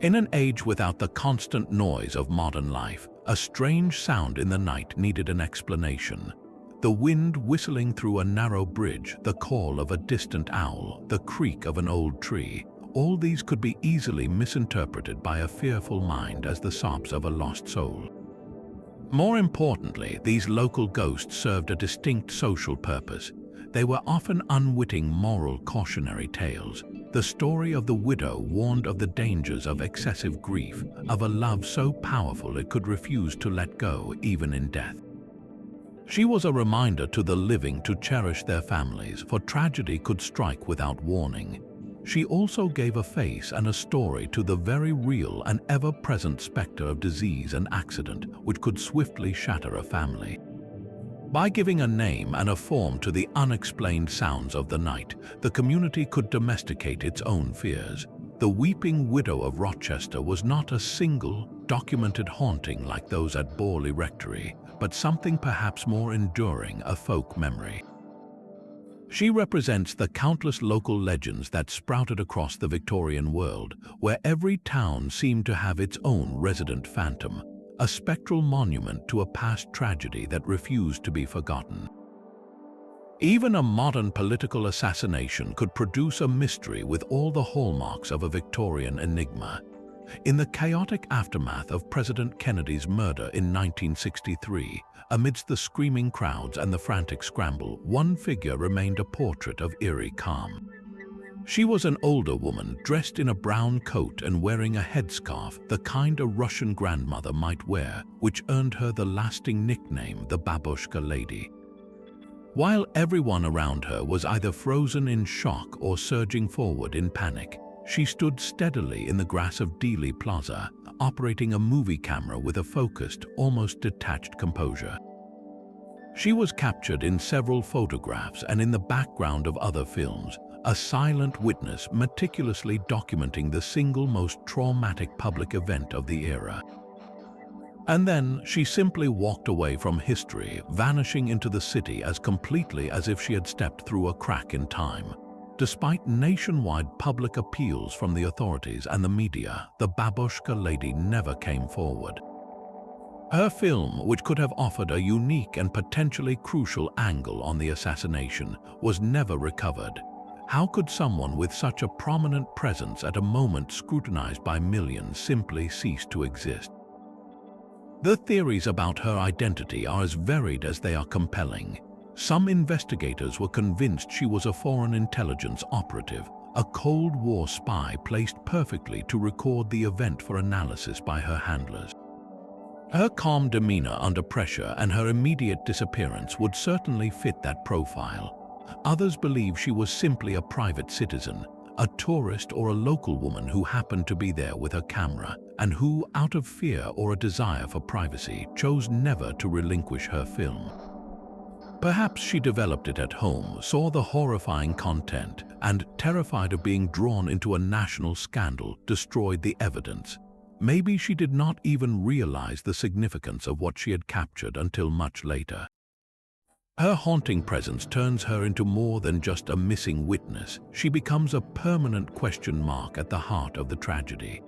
In an age without the constant noise of modern life, a strange sound in the night needed an explanation. The wind whistling through a narrow bridge, the call of a distant owl, the creak of an old tree, all these could be easily misinterpreted by a fearful mind as the sobs of a lost soul. More importantly, these local ghosts served a distinct social purpose. They were often unwitting moral cautionary tales. The story of the widow warned of the dangers of excessive grief, of a love so powerful it could refuse to let go even in death. She was a reminder to the living to cherish their families, for tragedy could strike without warning. She also gave a face and a story to the very real and ever-present specter of disease and accident, which could swiftly shatter a family. By giving a name and a form to the unexplained sounds of the night, the community could domesticate its own fears. The weeping widow of Rochester was not a single, documented haunting like those at Borley Rectory, but something perhaps more enduring, a folk memory. She represents the countless local legends that sprouted across the Victorian world, where every town seemed to have its own resident phantom, a spectral monument to a past tragedy that refused to be forgotten. Even a modern political assassination could produce a mystery with all the hallmarks of a Victorian enigma. In the chaotic aftermath of President Kennedy's murder in 1963, amidst the screaming crowds and the frantic scramble, one figure remained a portrait of eerie calm. She was an older woman dressed in a brown coat and wearing a headscarf, the kind a Russian grandmother might wear, which earned her the lasting nickname, the Babushka Lady. While everyone around her was either frozen in shock or surging forward in panic, she stood steadily in the grass of Dealey Plaza, operating a movie camera with a focused, almost detached composure. She was captured in several photographs and in the background of other films, a silent witness meticulously documenting the single most traumatic public event of the era. And then she simply walked away from history, vanishing into the city as completely as if she had stepped through a crack in time. Despite nationwide public appeals from the authorities and the media, the Babushka lady never came forward. Her film, which could have offered a unique and potentially crucial angle on the assassination, was never recovered. How could someone with such a prominent presence at a moment scrutinized by millions simply cease to exist? The theories about her identity are as varied as they are compelling. Some investigators were convinced she was a foreign intelligence operative, a Cold War spy placed perfectly to record the event for analysis by her handlers. Her calm demeanor under pressure and her immediate disappearance would certainly fit that profile. Others believe she was simply a private citizen, a tourist or a local woman who happened to be there with her camera and who, out of fear or a desire for privacy, chose never to relinquish her film. Perhaps she developed it at home, saw the horrifying content, and, terrified of being drawn into a national scandal, destroyed the evidence. Maybe she did not even realize the significance of what she had captured until much later. Her haunting presence turns her into more than just a missing witness. She becomes a permanent question mark at the heart of the tragedy.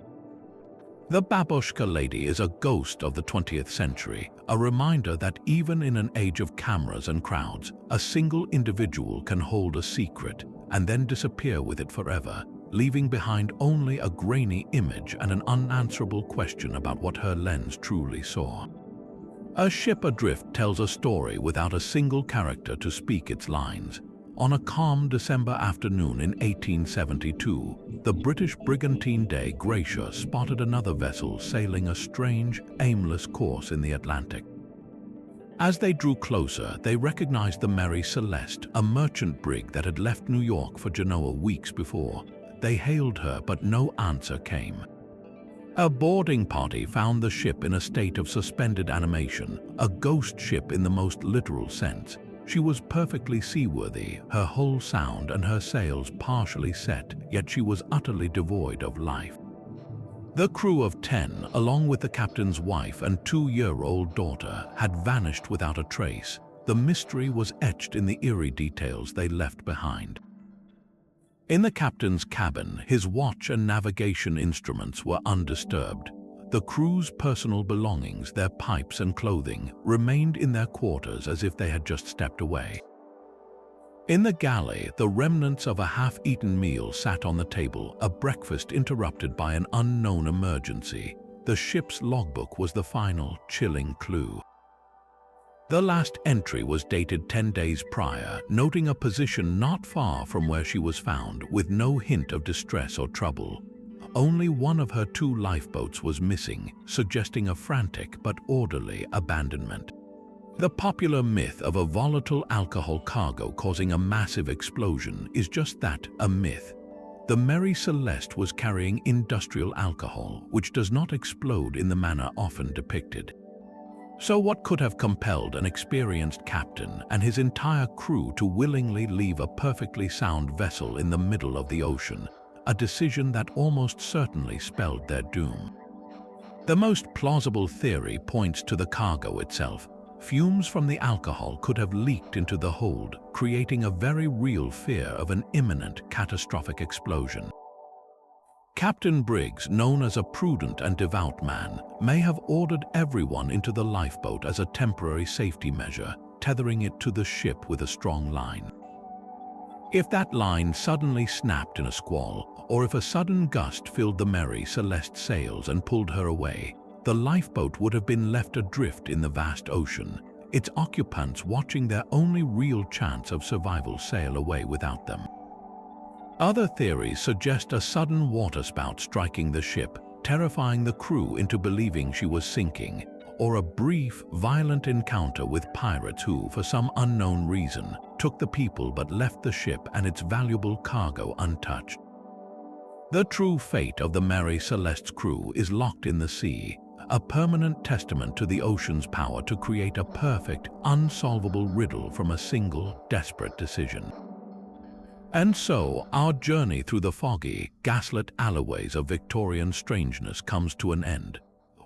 The Babushka lady is a ghost of the 20th century, a reminder that even in an age of cameras and crowds, a single individual can hold a secret and then disappear with it forever, leaving behind only a grainy image and an unanswerable question about what her lens truly saw. A ship adrift tells a story without a single character to speak its lines. On a calm December afternoon in 1872, the British brigantine de Gracia spotted another vessel sailing a strange, aimless course in the Atlantic. As they drew closer, they recognized the Mary Celeste, a merchant brig that had left New York for Genoa weeks before. They hailed her, but no answer came. A boarding party found the ship in a state of suspended animation, a ghost ship in the most literal sense. She was perfectly seaworthy, her hull sound and her sails partially set, yet she was utterly devoid of life. The crew of 10, along with the captain's wife and 2-year-old daughter, had vanished without a trace. The mystery was etched in the eerie details they left behind. In the captain's cabin, his watch and navigation instruments were undisturbed. The crew's personal belongings, their pipes and clothing, remained in their quarters as if they had just stepped away. In the galley, the remnants of a half-eaten meal sat on the table, a breakfast interrupted by an unknown emergency. The ship's logbook was the final, chilling clue. The last entry was dated 10 days prior, noting a position not far from where she was found, with no hint of distress or trouble. Only one of her 2 lifeboats was missing, suggesting a frantic but orderly abandonment. The popular myth of a volatile alcohol cargo causing a massive explosion is just that, a myth. The Mary Celeste was carrying industrial alcohol, which does not explode in the manner often depicted. So what could have compelled an experienced captain and his entire crew to willingly leave a perfectly sound vessel in the middle of the ocean, a decision that almost certainly spelled their doom? The most plausible theory points to the cargo itself. Fumes from the alcohol could have leaked into the hold, creating a very real fear of an imminent catastrophic explosion. Captain Briggs, known as a prudent and devout man, may have ordered everyone into the lifeboat as a temporary safety measure, tethering it to the ship with a strong line. If that line suddenly snapped in a squall, or if a sudden gust filled the Mary Celeste's sails and pulled her away, the lifeboat would have been left adrift in the vast ocean, its occupants watching their only real chance of survival sail away without them. Other theories suggest a sudden waterspout striking the ship, terrifying the crew into believing she was sinking, or a brief, violent encounter with pirates who, for some unknown reason, took the people but left the ship and its valuable cargo untouched. The true fate of the Mary Celeste's crew is locked in the sea. a permanent testament to the ocean's power to create a perfect, unsolvable riddle from a single, desperate decision. And so, our journey through the foggy, gaslit alleyways of Victorian strangeness comes to an end.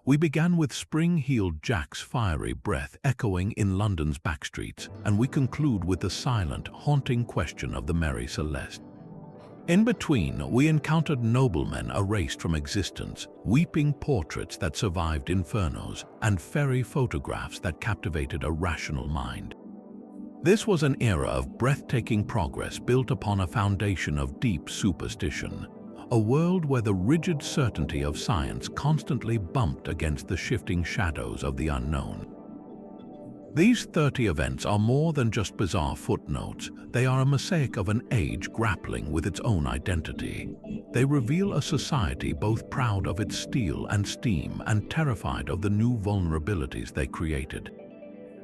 We began with spring-heeled Jack's fiery breath echoing in London's backstreets, and we conclude with the silent, haunting question of the Mary Celeste. In between, we encountered noblemen erased from existence, weeping portraits that survived infernos, and fairy photographs that captivated a rational mind. This was an era of breathtaking progress built upon a foundation of deep superstition, a world where the rigid certainty of science constantly bumped against the shifting shadows of the unknown. These 30 events are more than just bizarre footnotes. They are a mosaic of an age grappling with its own identity. They reveal a society both proud of its steel and steam and terrified of the new vulnerabilities they created.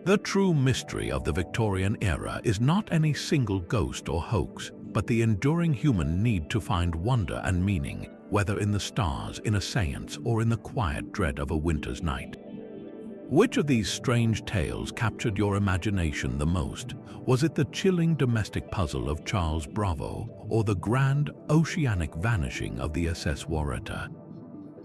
The true mystery of the Victorian era is not any single ghost or hoax, but the enduring human need to find wonder and meaning, whether in the stars, in a seance, or in the quiet dread of a winter's night. Which of these strange tales captured your imagination the most? Was it the chilling domestic puzzle of Charles Bravo, or the grand oceanic vanishing of the SS Warretta?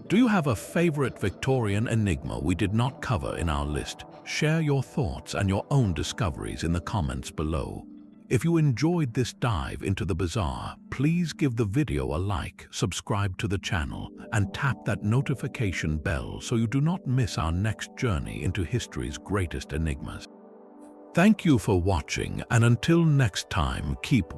Do you have a favorite Victorian enigma we did not cover in our list? Share your thoughts and your own discoveries in the comments below. If you enjoyed this dive into the bizarre, please give the video a like, subscribe to the channel, and tap that notification bell so you do not miss our next journey into history's greatest enigmas. Thank you for watching, and until next time, keep